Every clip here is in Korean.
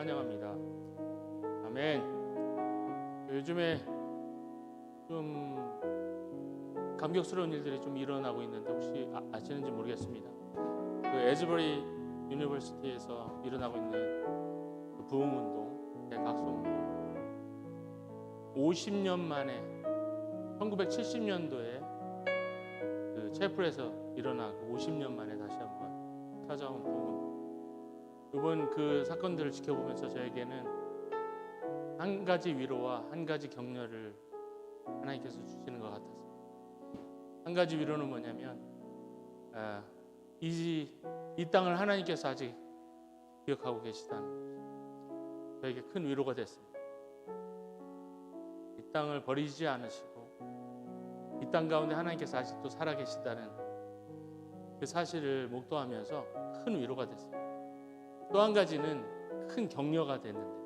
환영합니다. 아멘. 요즘에 좀 감격스러운 일들이 좀 일어나고 있는데 혹시 아시는지 모르겠습니다. 그 에즈버리 유니버시티에서 일어나고 있는 그 부흥운동, 대각성운동, 50년 만에 1970년도에 그 채플에서 일어나고 50년 만에 다시 한번 찾아온 부흥운동. 이번 그 사건들을 지켜보면서 저에게는 한 가지 위로와 한 가지 격려를 하나님께서 주시는 것 같았습니다. 한 가지 위로는 뭐냐면 이 땅을 하나님께서 아직 기억하고 계시다는 것이 저에게 큰 위로가 됐습니다. 이 땅을 버리지 않으시고 이 땅 가운데 하나님께서 아직도 살아계시다는 그 사실을 목도하면서 큰 위로가 됐습니다. 또 한 가지는 큰 격려가 됐는데,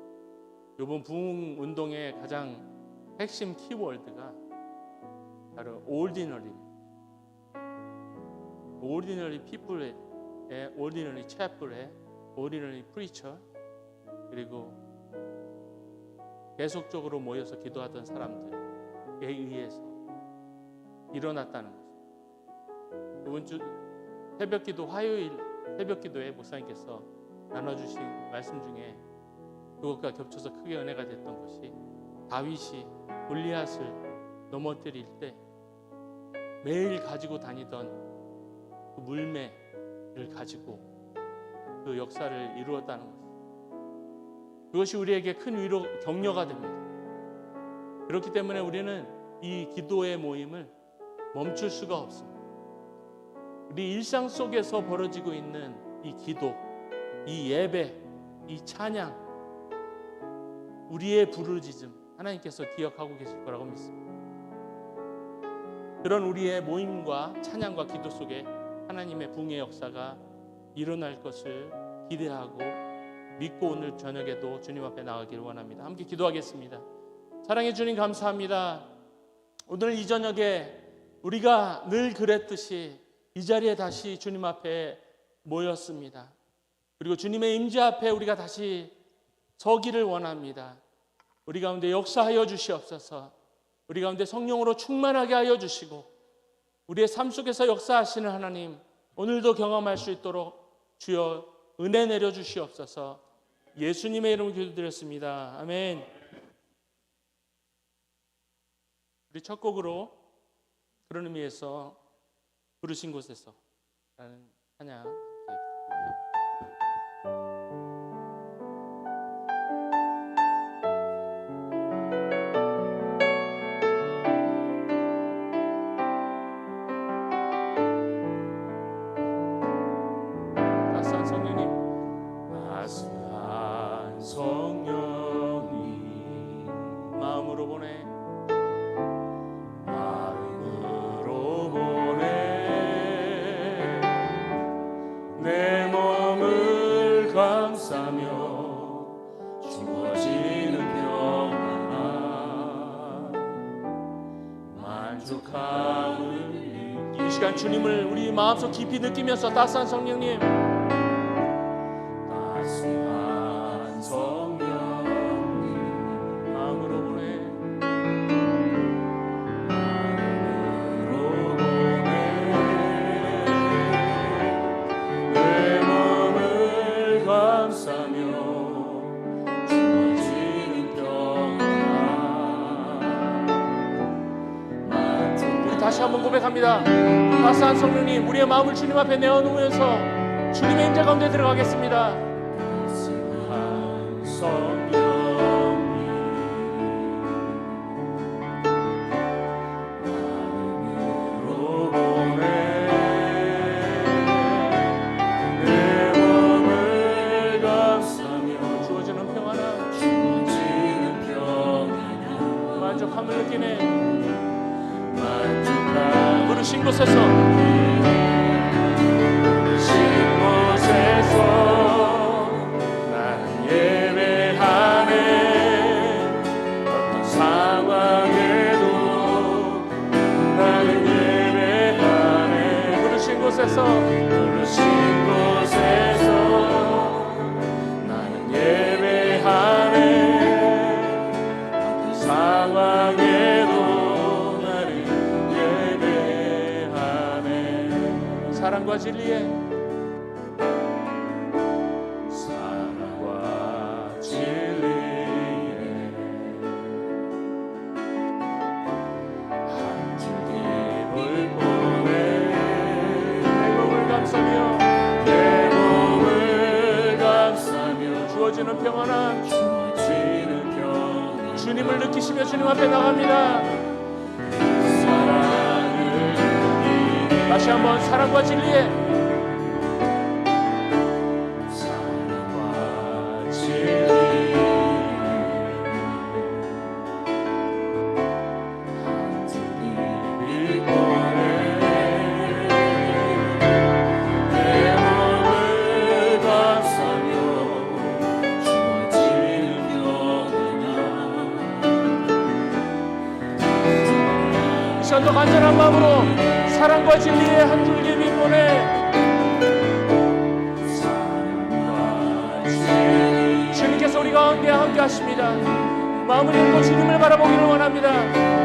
이번 부흥 운동의 가장 핵심 키워드가 바로 ordinary people의 ordinary chapel의 ordinary preacher, 그리고 계속적으로 모여서 기도하던 사람들에 의해서 일어났다는 것입니다. 이번 주 새벽기도 화요일 새벽기도에 목사님께서 나눠주신 말씀 중에 그것과 겹쳐서 크게 은혜가 됐던 것이, 다윗이 골리앗을 넘어뜨릴 때 매일 가지고 다니던 그 물매를 가지고 그 역사를 이루었다는 것. 그것이 우리에게 큰 위로, 격려가 됩니다. 그렇기 때문에 우리는 이 기도의 모임을 멈출 수가 없습니다. 우리 일상 속에서 벌어지고 있는 이 기도, 이 예배, 이 찬양, 우리의 부르짖음 하나님께서 기억하고 계실 거라고 믿습니다. 그런 우리의 모임과 찬양과 기도 속에 하나님의 부흥의 역사가 일어날 것을 기대하고 믿고 오늘 저녁에도 주님 앞에 나가기를 원합니다. 함께 기도하겠습니다. 사랑해 주님 감사합니다. 오늘 이 저녁에 우리가 늘 그랬듯이 이 자리에 다시 주님 앞에 모였습니다. 그리고 주님의 임재 앞에 우리가 다시 서기를 원합니다. 우리 가운데 역사하여 주시옵소서. 우리 가운데 성령으로 충만하게 하여 주시고 우리의 삶 속에서 역사하시는 하나님, 오늘도 경험할 수 있도록 주여 은혜 내려 주시옵소서. 예수님의 이름으로 기도드렸습니다. 아멘. 우리 첫 곡으로 그런 의미에서 부르신 곳에서 라는 찬양 주님을 우리 마음속 깊이 느끼면서 따스한 성령님, 따스한 성령님 마음으로 보내, 내 몸을 감싸며 주어지는 평안. 우리 다시 한번 고백합니다. 따스한 성령님, 우리의 마음을 주님 앞에 내어놓으면서 주님의 임재 가운데 들어가겠습니다. 따스한 성령님 마음으로 보내, 내 몸을 감싸며 주어지는 평안함, 만족함을 느끼네. 부르신 곳에서 나는 예배하네. 어떤 상황에도 나는 예배하네. 부르신 곳에서 나는 예배하네. 진리에 주어지는 평안함, 주님을 느끼시며 주님 앞에 나갑니다. 다시 한번 사랑과 진리에 더 간절한 마음으로 사랑과 진리의 한 줄기 빛보내 주님께서 우리 가운데 함께 하십니다. 마음을 열고 주님을 바라보기를 원합니다.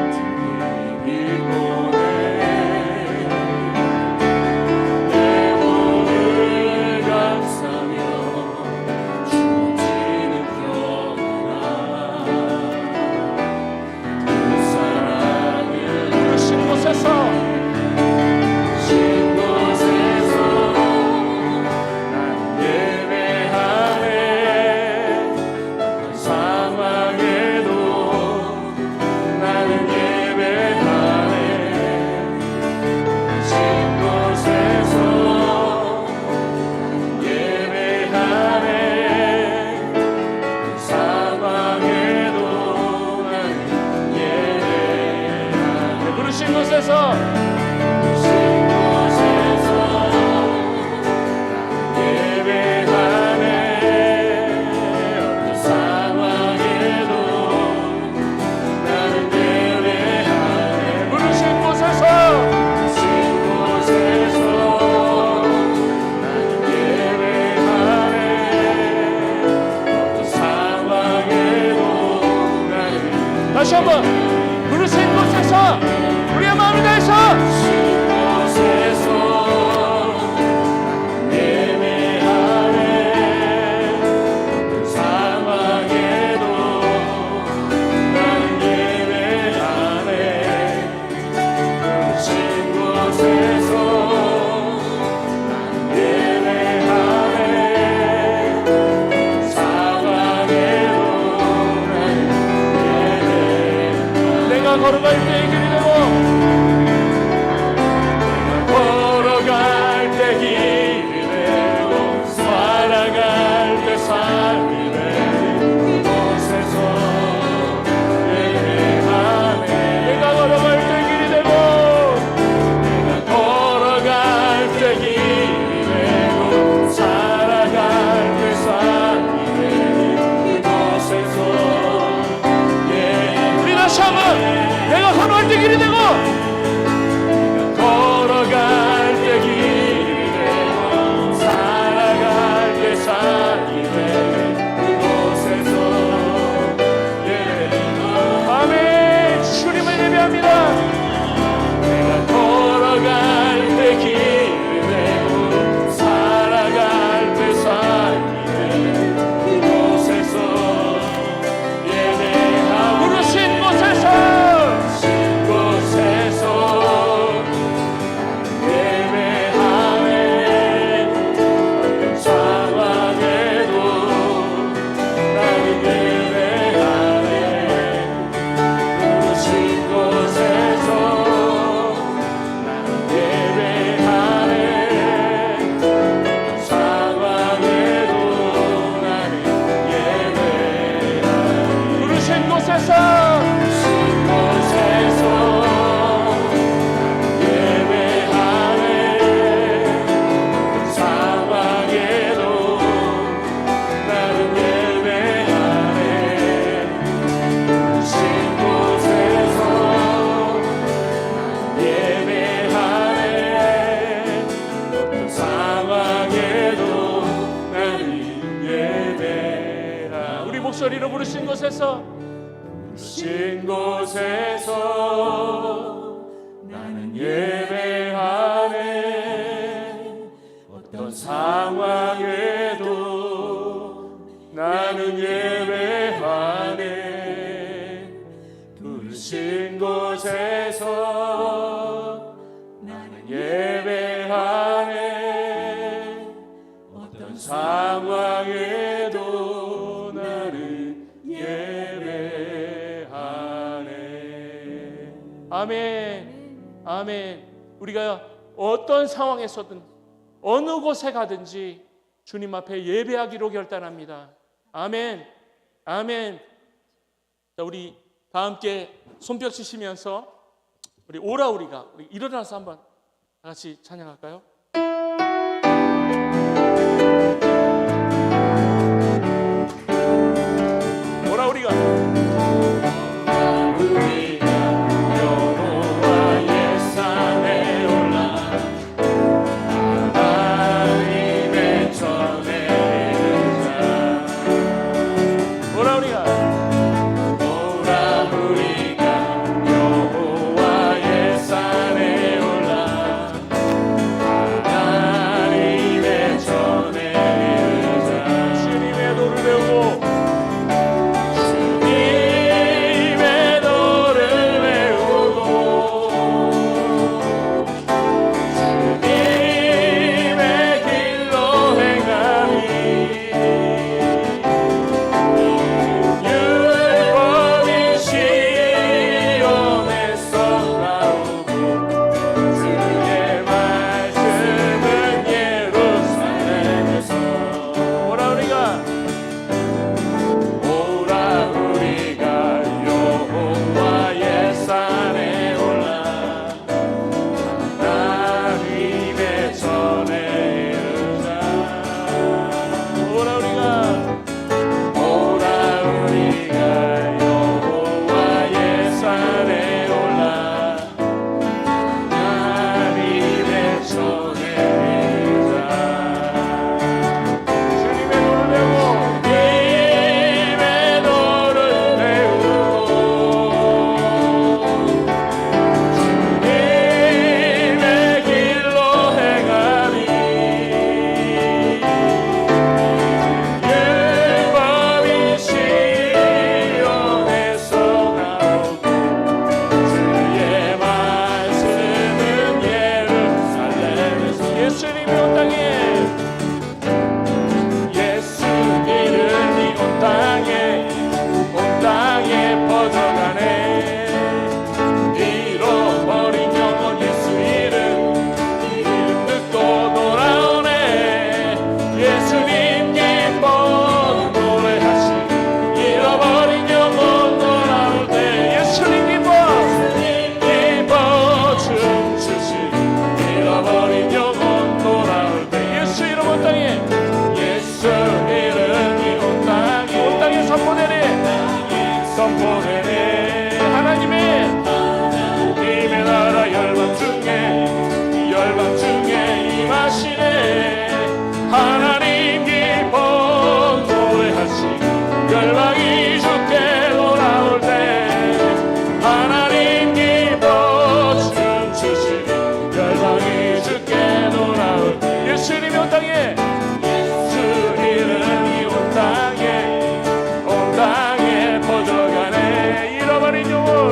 다시 한번 부르신 곳에서 우리의 마음을 다해서 걸어갈 때 길이 되고 걸어갈 때 길이 되고 살아갈 때 삶이 되고 그곳에서 예배하네. 내가 걸어갈 때 길이 되고 내가 걸어갈 때 길이 되고 살아갈 때 삶이 되고 그곳에서 우리 다시 한번 내가 걸어갈 때 길이 되고 걸어갈 때 길이 되고 살아갈 때 삶이 되고 그곳에서 아멘. 주님을 예배합니다. 내가 걸어갈 때 길이 되고 살아갈 때 삶이 되고 그곳에서 예배하고 부르신 곳에서 목소리로 부르신 곳에서 나는 예배하네. 아멘. 아멘. 우리가 어떤 상황에서든 어느 곳에 가든지 주님 앞에 예배하기로 결단합니다. 아멘. 아멘. 자, 우리 다 함께 손뼉 치시면서 우리 우리 일어나서 한번 다 같이 찬양할까요? 우리가 여호와의 산에 올라 하나님의 전에 이르자. 우리가 여호와의 산에 올라 하나님의 전에 이르자. 주님의 노를 배우고 잃어버린 영혼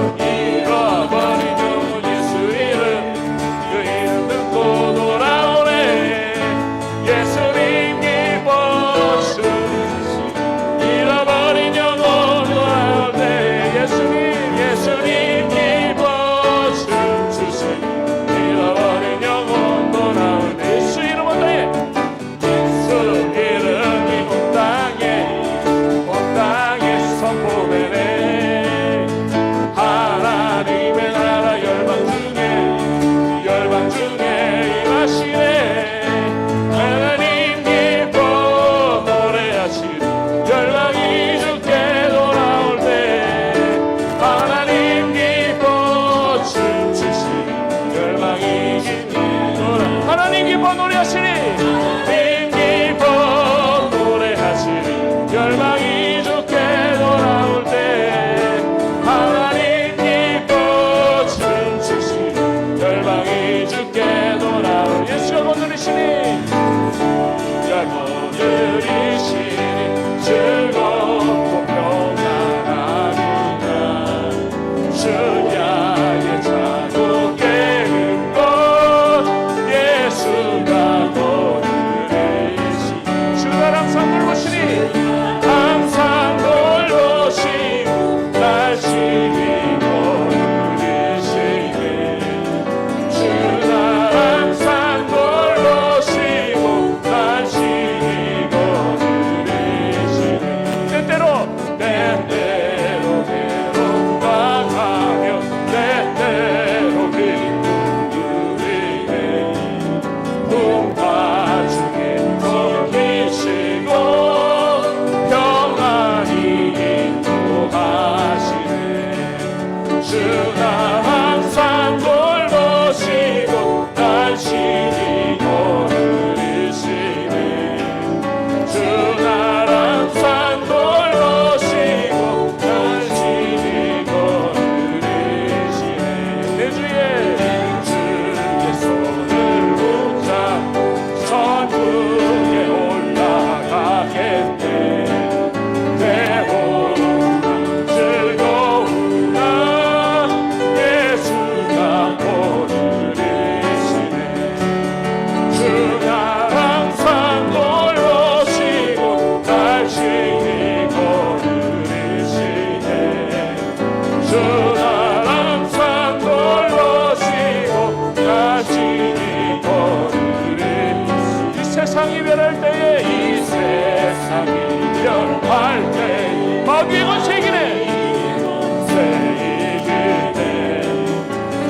마귀의 권세 이기네.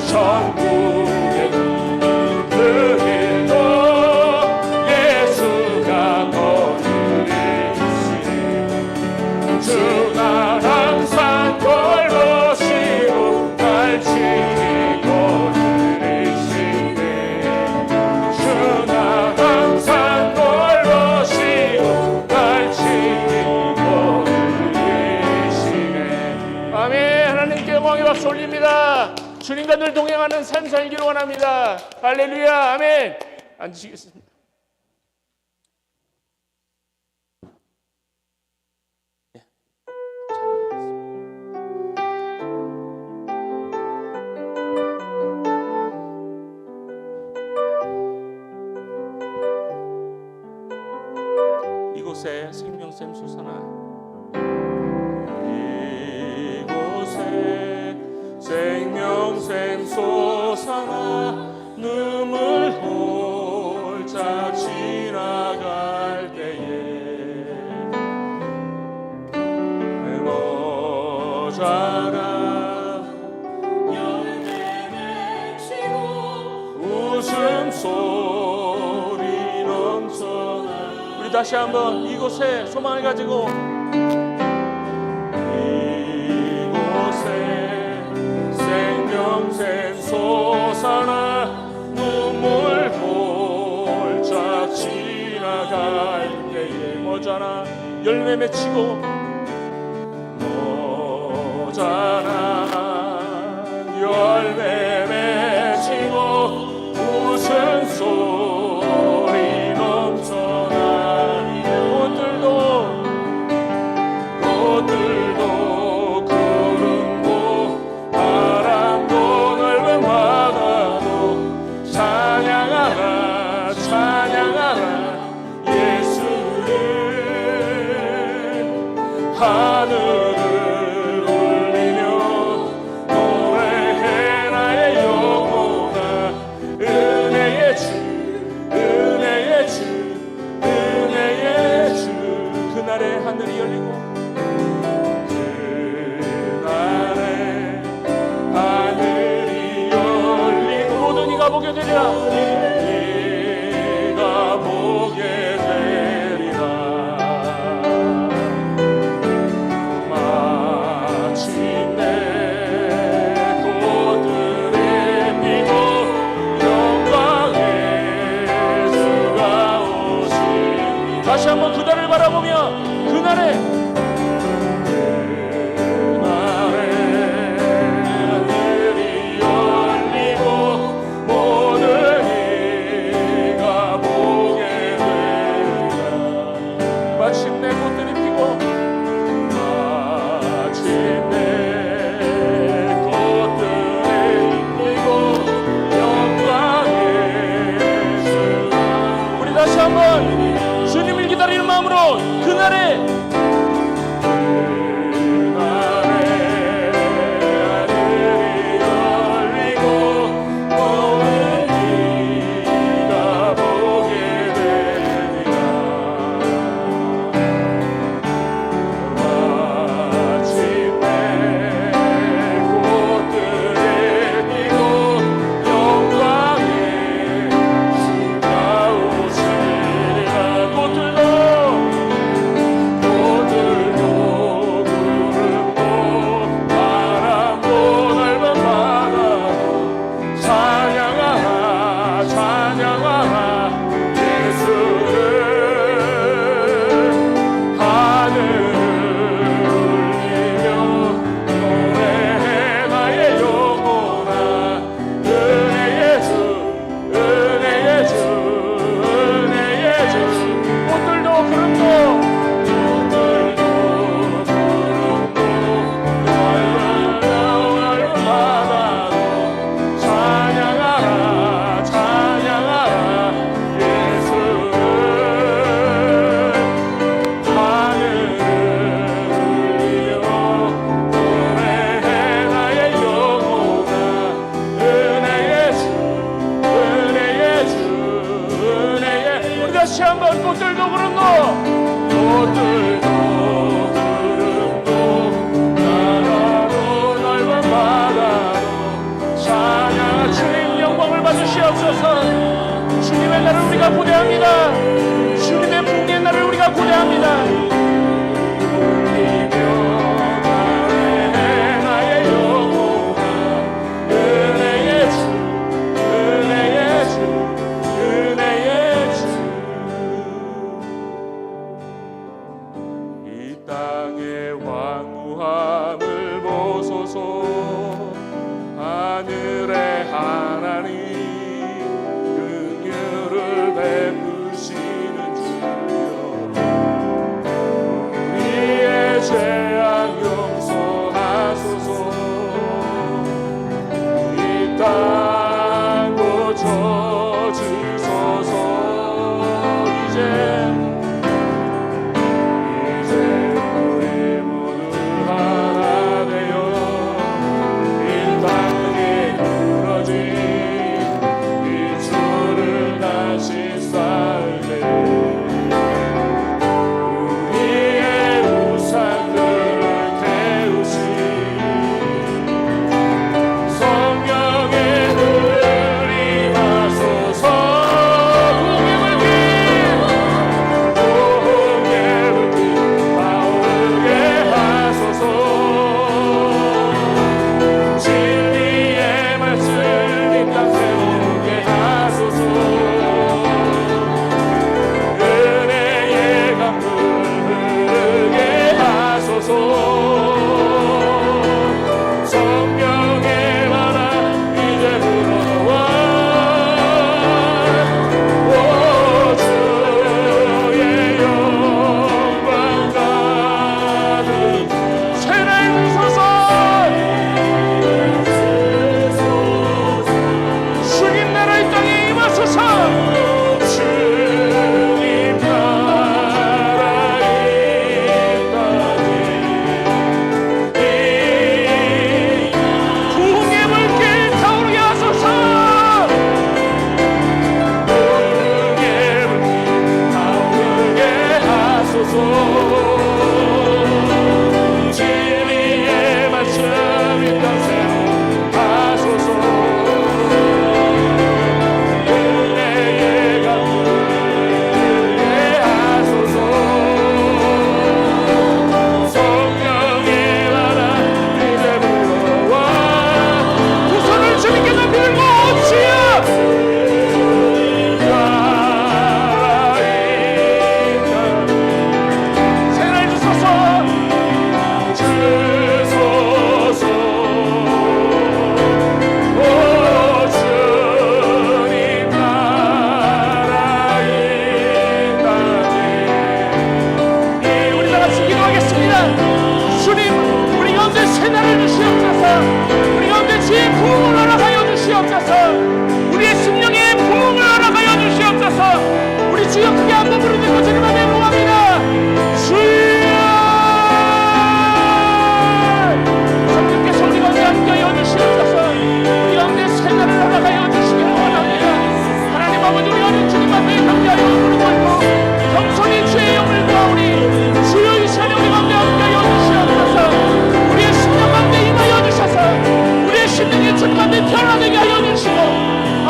천국의 문들도 예수가 거느리시네. 주가 항상 걸으시고 날치기 거느리시네. 주가 항상 걸으시고 날치기 거느리시네. 아멘. 하나님께 영광의 박수 올립니다. 주님과 늘 동행하는 삶 살기를 원합니다. 할렐루야. 아멘. 앉으시겠습니다. 네. 이곳에 생명샘 솟아나, 이곳에 생명샘 솟아나 눈물 홀짝 지나갈 때에 모자라 열매 맺히고 웃음소리 넘쳐나. 우리 다시 한번 이곳에 소망을 가지고, 생명샘 솟아나 눈물 홀짝 지나갈 때에 모자라 열매 맺히고 모자라 열매 맺히고 웃음소리 넘쳐나니 꽃들도 하늘을 울리며 노래해 나의 영혼아. 은혜의 주 은혜의 주 은혜의 주. 그날에 하늘이 열리고 그날에 하늘이 열리고 모든 이가 보게 되리라. 이가 보게 되리라. 다시 한번 그날을 바라보며 그날에 하늘이 열리고 모든 하소서. 하늘의 하나님 긍휼을 베푸시는 주여 우리의 죄악 용서하소서. 이 땅 고쳐주소서. 이제 우리 모두 하나 되어 이 땅에 부러진 이 주를 다시 쌓을래. 우리의 우상들을 태우시 성령의 흐림 하소서.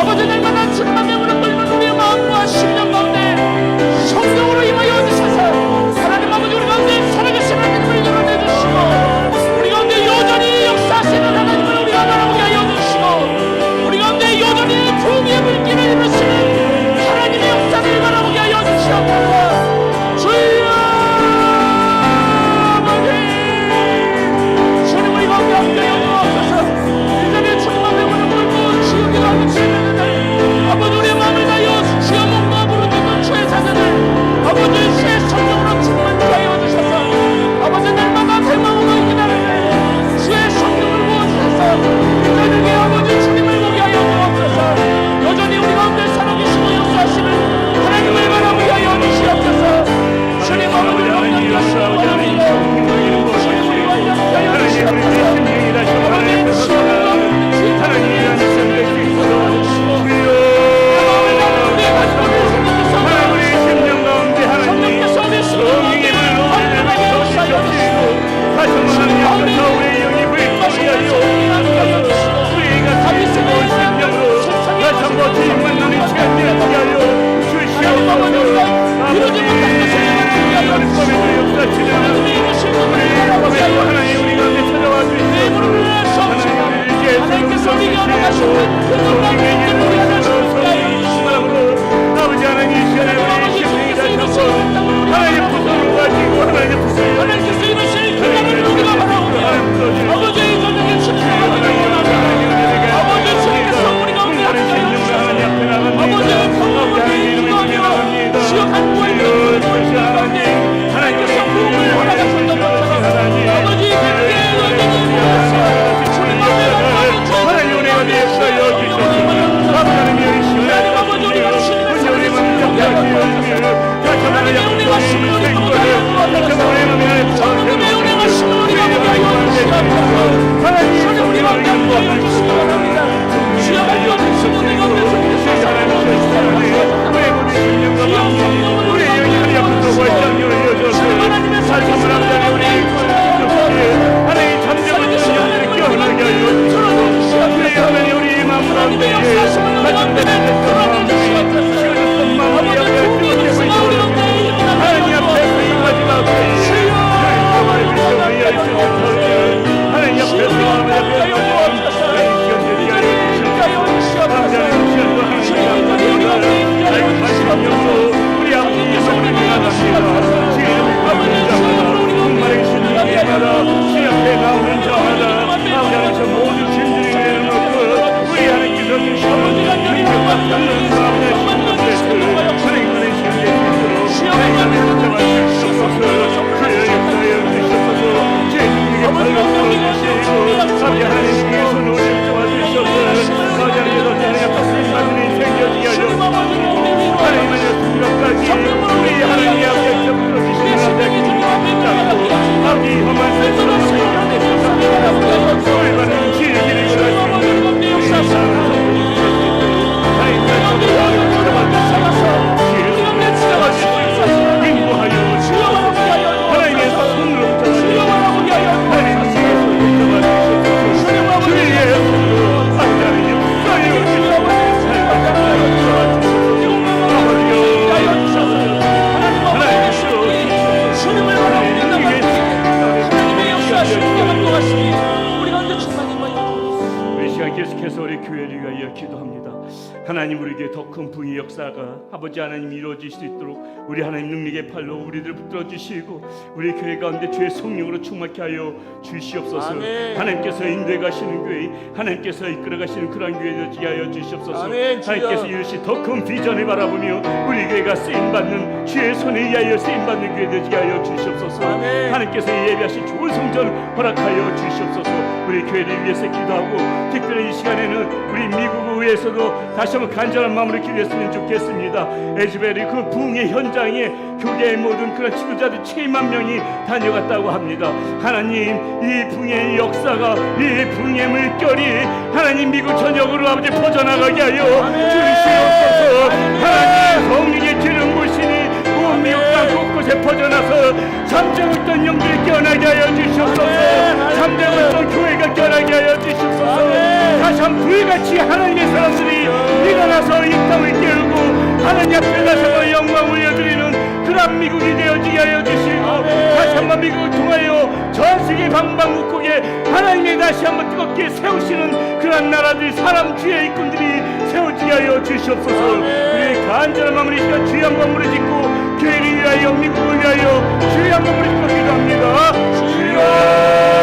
아버지 날마다 주님 앞에 무릎 꿇는 우리의 마음과 심령 가운데 성령으로 임하여 주시옵소서. 아버지 하나님 주의 손으로 도와주시옵소서. 아버지 하나님 너희의 약속을 받는 인생 되게 하여 주시옵소서. 하나님의 순간까지 우리 하나님의 앞에 겹들어 주시는 하나님의 기도하고 아버지 험한 세상을 올바른 길을 걸을 수 있는 우리 사랑하는 계속해서 우리 교회를 위하여 기도합니다. 하나님 우리에게 더 큰 부의 역사가 아버지 하나님 이루어질 수 있도록 우리 하나님 능력의 팔로 우리를 붙들어 주시고 우리 교회 가운데 주의 성령으로 충만케 하여 주시옵소서. 아멘. 하나님께서 인도해 가시는 교회, 하나님께서 이끌어 가시는 그런 교회 되게 하여 주시옵소서. 아멘. 하나님께서 이것이 더 큰 비전을 바라보며 우리 교회가 쓰임 받는 주의 손에 의하여 쓰임 받는 교회 되게 하여 주시옵소서. 아멘. 하나님께서 예배하신 좋은 성전 허락하여 주시옵소서. 우리 교회를 위해서 기도하고 특별히 이 시간에는 우리 미국 의회에서도 다시 한번 간절한 마음으로 기도했으면 좋겠습니다. 에즈베리 그 부흥의 현장에 교계의 모든 그런 지도자들 7만 명이 다녀갔다고 합니다. 하나님 이 부흥의 역사가 이 부흥의 물결이 하나님 미국 전역으로 아버지 퍼져나가게 하여 주시옵소서. 하나님 성령의 기름 부으시니 온 미국 땅 곳곳에 퍼져나서 잠자고 있던 영들이 깨어나게 하여 주시옵소서. 잠자고 있던 교회가 깨어나게 하여 주시옵소서. 다시 한 불같이 하나님의 사람들이 일어나서 이 땅을 깨우고 하나님 앞에 다시 한번 영광 올려드리는 그런 미국이 되어지게 하여 주시고 다시 한번 미국을 통하여 전 세계 방방곡곡에 하나님의 다시 한번 뜨겁게 세우시는 그런 나라들 사람 주의 일꾼들이 세워지게 하여 주시옵소서. 우리의 간절한 마음으로 이 시간 주의 영광으로 짓고 교회를 위하여 미국을 위하여 주의 영광으로 짓고 기도합니다. 주여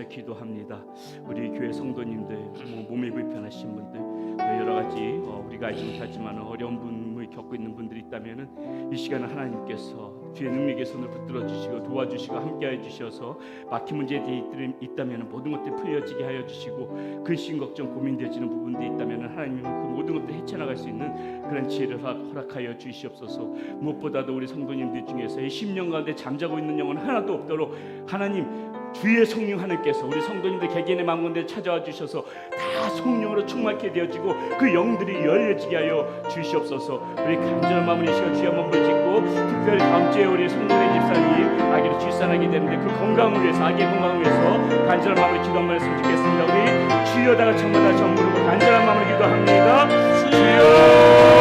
기도합니다. 우리 교회 성도님들, 몸이 불편하신 분들, 또 여러 가지 우리가 알지 못하지만 어려운 분을 겪고 있는 분들이 있다면은 이 시간에 하나님께서 주의 능력의 손을 붙들어 주시고 도와주시고 함께해 주셔서 막힌 문제들이 있다면 모든 것들이 풀려지게 하여 주시고 근심 걱정 고민되지는 부분들이 있다면 하나님은 그 모든 것들을 헤쳐나갈 수 있는 그런 지혜를 허락하여 주시옵소서. 무엇보다도 우리 성도님들 중에서 이 10년 가운데 잠자고 있는 영혼 하나도 없도록 하나님 주의 성령 하나님께서 우리 성도님들 개개인의 마음가운데 찾아와 주셔서 다 성령으로 충만케 되어지고 그 영들이 열려지게 하여 주시옵소서. 우리 간절한 마음으로 이 시간 주의 한번 짓고 특별히 다음 주에 우리 성도의 집사님 아기를 출산하게 되는데 그 건강을 위해서 아기의 건강을 위해서 간절한 마음으로 기도 한번 했으면 좋겠습니다. 우리 주여다가 정말 다시 한번 부르고 간절한 마음으로 기도합니다. 주여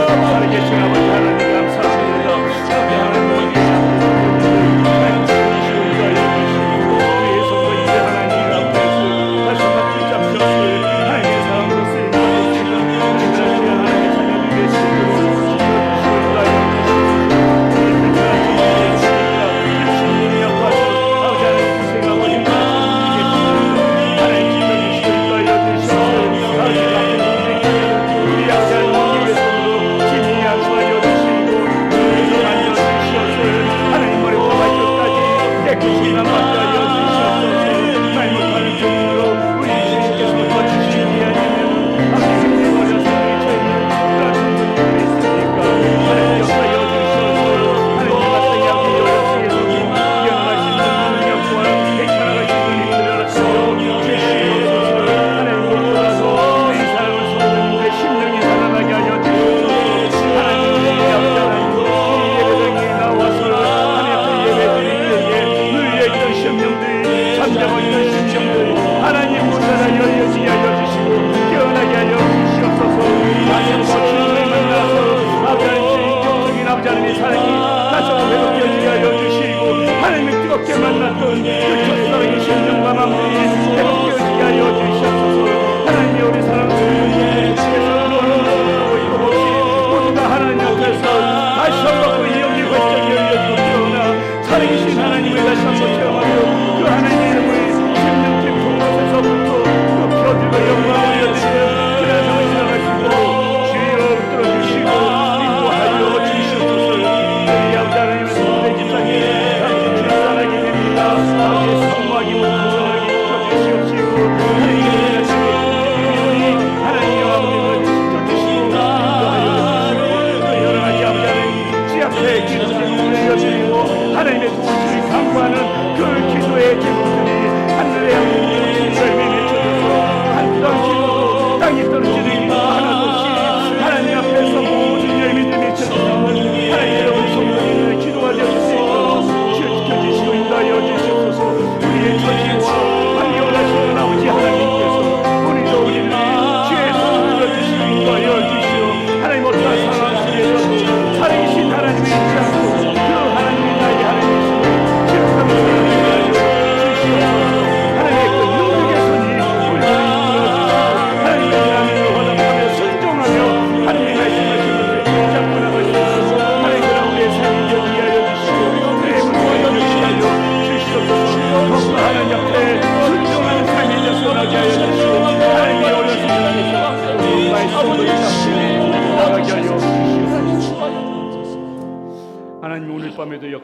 살아계신 아버지 하나님 감사합니다. 하나님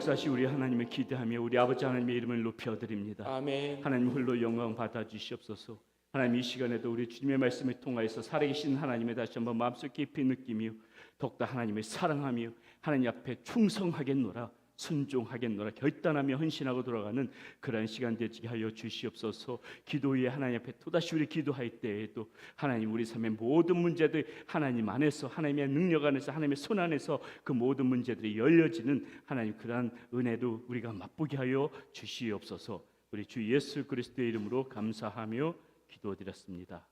역사시 우리 하나님을 기대하며 우리 아버지 하나님의 이름을 높여드립니다. 아멘. 하나님 홀로 영광 받아 주시옵소서. 하나님 이 시간에도 우리 주님의 말씀을 통하여서 살아계신 하나님의 다시 한번 마음속 깊이 느끼며 더욱더 하나님을 사랑하며 하나님 앞에 충성하겠노라 순종하겠노라 결단하며 헌신하고 돌아가는 그러한 시간 되게 하여 주시옵소서. 기도 위에 하나님 앞에 또다시 우리 기도할 때에도 하나님 우리 삶의 모든 문제들 하나님 안에서 하나님의 능력 안에서 하나님의 손 안에서 그 모든 문제들이 열려지는 하나님 그러한 은혜도 우리가 맛보게 하여 주시옵소서. 우리 주 예수 그리스도의 이름으로 감사하며 기도드렸습니다.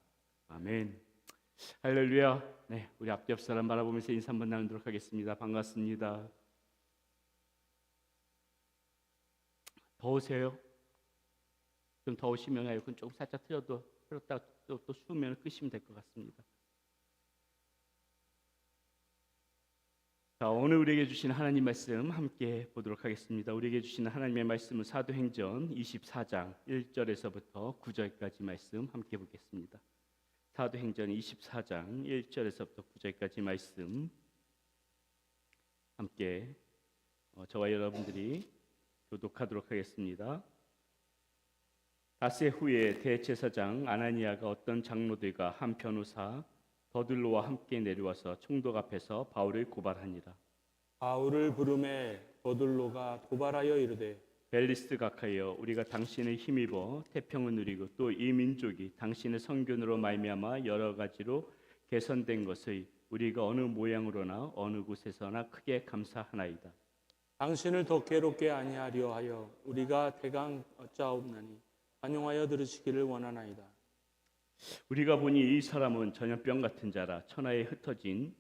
아멘. 할렐루야. 네, 우리 앞옆 사람 바라보면서 인사 한번 나누도록 하겠습니다. 반갑습니다. 더우세요? 좀 더우시면 에어컨 조금 살짝 틀었다가 또 추우면 끄시면 될 것 같습니다. 자, 오늘 우리에게 주신 하나님 말씀 함께 보도록 하겠습니다. 우리에게 주신 하나님의 말씀은 사도행전 24장 1절에서부터 9절까지 말씀 함께 보겠습니다. 사도행전 24장 1절에서부터 9절까지 말씀 함께 저와 여러분들이 교독하도록 하겠습니다. 닷새 후에 대제사장 아나니아가 어떤 장로들과 한 변호사 더들로와 함께 내려와서 총독 앞에서 바울을 고발하니라. 바울을 부르매 더들로가 고발하여 이르되 벨리스 각하여 우리가 당신을 힘입어 태평을 누리고 또 이 민족이 당신의 성균으로 말미암아 여러 가지로 개선된 것을 우리가 어느 모양으로나 어느 곳에서나 크게 감사하나이다. 당신을 더 괴롭게 아니하려 하여 우리가 대강 어짜옵나니 관용하여 들으시기를 원하나이다. 우리가 보니 이 사람은 전염병 같은 자라 천하에 흩어진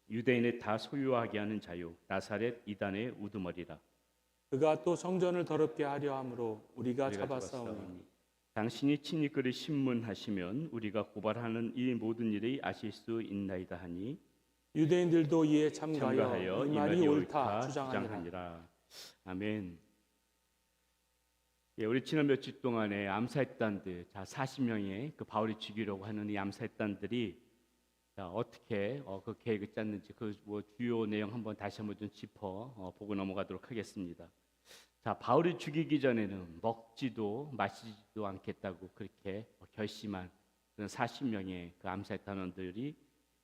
유대인을 다 소유하게 하는 자요 나사렛 이단의 우두머리라. 그가 또 성전을 더럽게 하려 함으로 우리가 잡았사오니 당신이 친히 그를 신문하시면 우리가 고발하는 이 모든 일을 아실 수 있나이다 하니 유대인들도 이에 참가하여 참가하여 이 말이 옳다 주장하니라. 아멘. 예, 우리 지난 며칠 동안에 암살단들, 자 40명의 그 바울이 죽이려고 하는 이 암살단들이 자, 어떻게 그 계획을 짰는지 그 뭐 주요 내용 한번 다시 한번 좀 짚어 보고 넘어가도록 하겠습니다. 자, 바울을 죽이기 전에는 먹지도 마시지도 않겠다고 그렇게 결심한 그런 40명의 그 암살단원들이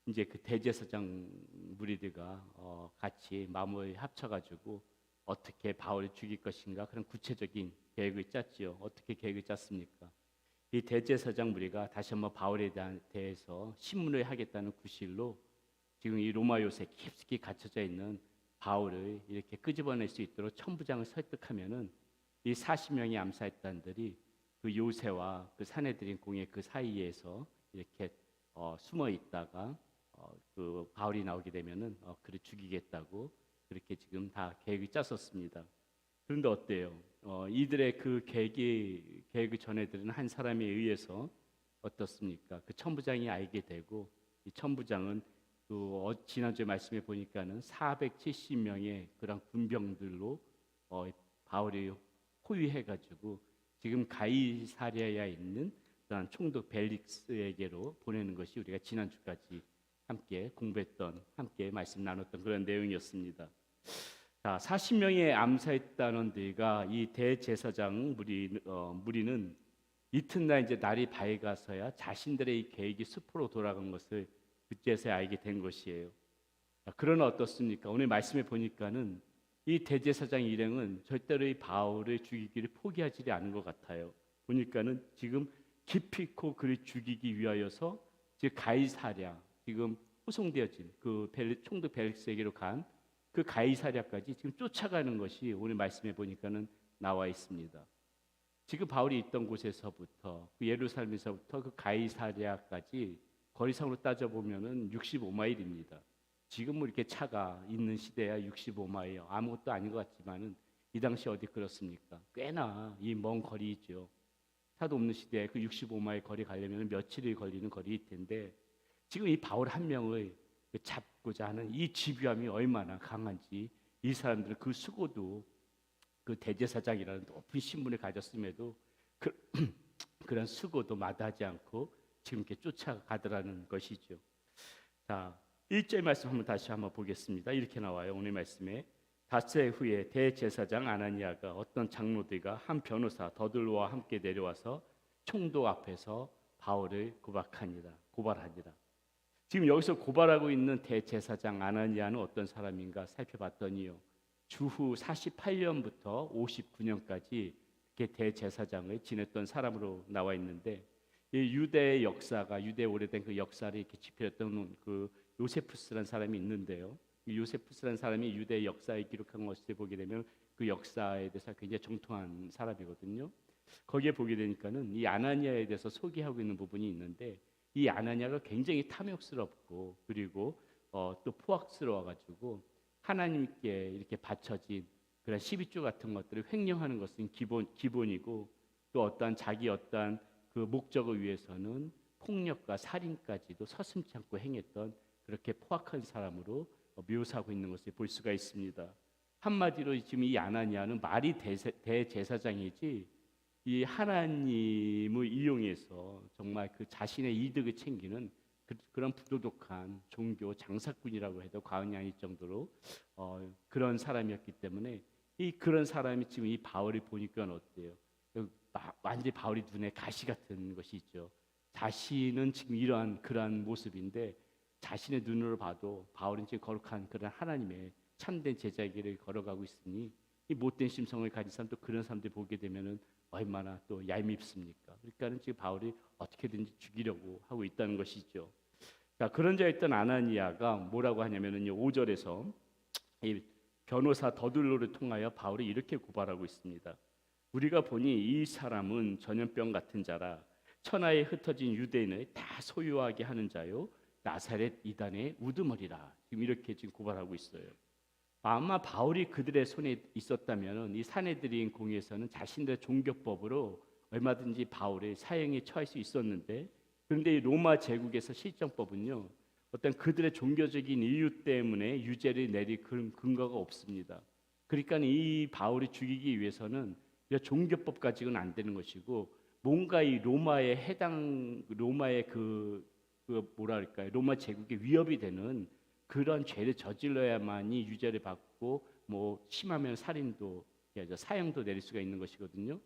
이제 그 대제사장 무리들과 같이 마음을 합쳐가지고 어떻게 바울을 죽일 것인가 그런 구체적인 계획을 짰지요. 어떻게 계획을 짰습니까? 이 대제사장 무리가 다시 한번 바울에 대해서 신문을 하겠다는 구실로 지금 이 로마 요새 깊숙이 갇혀져 있는 바울을 이렇게 끄집어낼 수 있도록 천부장을 설득하면은 이 40명의 암살단들이 그 요새와 그 사내들인 공의 그 사이에서 이렇게 숨어 있다가 그 바울이 나오게 되면은 그를 죽이겠다고 그렇게 지금 다 계획을 짰었습니다. 그런데 어때요? 이들의 그 계획을 전해드리는 한 사람에 의해서 어떻습니까? 그 천부장이 알게 되고 이 천부장은 그 지난주에 말씀해 보니까는 470명의 그런 군병들로 바울이 호위해가지고 지금 가이사랴에 있는 그런 총독 벨릭스에게로 보내는 것이 우리가 지난주까지 함께 공부했던, 함께 말씀 나눴던 그런 내용이었습니다. 자, 40명의 암살단원들과 이 대제사장 무리는 이튿날 이제 날이 밝아서야 자신들의 이 계획이 수포로 돌아간 것을 그제서야 알게 된 것이에요. 자, 그러나 어떻습니까? 오늘 말씀에 보니까는 이 대제사장 일행은 절대로 이 바울을 죽이기를 포기하지 않은 것 같아요. 보니까는 지금 기필코 그를 죽이기 위하여서 지금 가이사랴 지금 후송되어진 그 총독 벨릭스에게로 간 그 가이사랴까지 지금 쫓아가는 것이 오늘 말씀해 보니까는 나와 있습니다. 지금 바울이 있던 곳에서부터 그 예루살렘에서부터 그 가이사랴까지 거리상으로 따져 보면은 65마일입니다. 지금 뭐 이렇게 차가 있는 시대야 65마일 아무것도 아닌 것 같지만은 이 당시 어디 그렇습니까? 꽤나 이 먼 거리이죠. 차도 없는 시대에 그 65마일 거리 가려면 며칠이 걸리는 거리일 텐데 지금 이 바울 한 명을 잡고자 하는 이 집요함이 얼마나 강한지 이 사람들은 그 수고도 그 대제사장이라는 높은 신분을 가졌음에도 그런 수고도 마다하지 않고 지금 이렇게 쫓아가더라는 것이죠. 자, 1절 말씀 다시 한번 보겠습니다. 이렇게 나와요. 오늘 말씀에 닷새 후에 대제사장 아나니아가 어떤 장로들과 한 변호사 더들로와 함께 내려와서 총독 앞에서 바울을 고발하니라. 지금 여기서 고발하고 있는 대제사장 아나니아는 어떤 사람인가 살펴봤더니요. 주후 48년부터 59년까지 이렇게 대제사장을 지냈던 사람으로 나와 있는데 이 유대의 역사가 유대 오래된 그 역사를 이렇게 지표했던 그 요세푸스라는 사람이 있는데요. 이 요세푸스라는 사람이 유대의 역사에 기록한 것을 보게 되면 그 역사에 대해서 굉장히 정통한 사람이거든요. 거기에 보게 되니까는 이 아나니아에 대해서 소개하고 있는 부분이 있는데 이 아나니아가 굉장히 탐욕스럽고 그리고 또 포악스러워가지고 하나님께 이렇게 바쳐진 그런 12조 같은 것들을 횡령하는 것은 기본이고 또 어떠한 자기 어떠한 그 목적을 위해서는 폭력과 살인까지도 서슴지 않고 행했던 그렇게 포악한 사람으로 묘사하고 있는 것을 볼 수가 있습니다. 한마디로 지금 이 아나니아는 말이 대제사장이지 이 하나님을 이용해서 정말 그 자신의 이득을 챙기는 그런 부도덕한 종교 장사꾼이라고 해도 과언이 아닐 정도로 그런 사람이었기 때문에 이 그런 사람이 지금 이 바울을 보니까 어때요? 완전히 바울이 눈에 가시 같은 것이 있죠. 자신은 지금 이러한 그러한 모습인데 자신의 눈으로 봐도 바울은 지금 거룩한 그런 하나님의 참된 제자의 길을 걸어가고 있으니 이 못된 심성을 가진 사람 또 그런 사람들 보게 되면은 얼마나 또 얄밉습니까? 그러니까는 지금 바울이 어떻게든지 죽이려고 하고 있다는 것이죠. 자, 그런 자였던 아나니아가 뭐라고 하냐면은요, 5절에서 이 변호사 더둘로를 통하여 바울이 이렇게 고발하고 있습니다. 우리가 보니 이 사람은 전염병 같은 자라 천하에 흩어진 유대인을 다 소유하게 하는 자요 나사렛 이단의 우두머리라. 지금 이렇게 지금 고발하고 있어요. 아마 바울이 그들의 손에 있었다면 이 사내들인 공회에서는 자신들의 종교법으로 얼마든지 바울의 사형에 처할 수 있었는데, 그런데 이 로마 제국에서 실정법은요 어떤 그들의 종교적인 이유 때문에 유죄를 내릴 근거가 없습니다. 그러니까 이 바울이 죽이기 위해서는 종교법 가지고는 안 되는 것이고 뭔가 이 로마의 뭐랄까요, 로마 제국의 위협이 되는 그런 죄를 저질러야만이 유죄를 받고 뭐 심하면 살인도 사형도 내릴 수가 있는 것이거든요.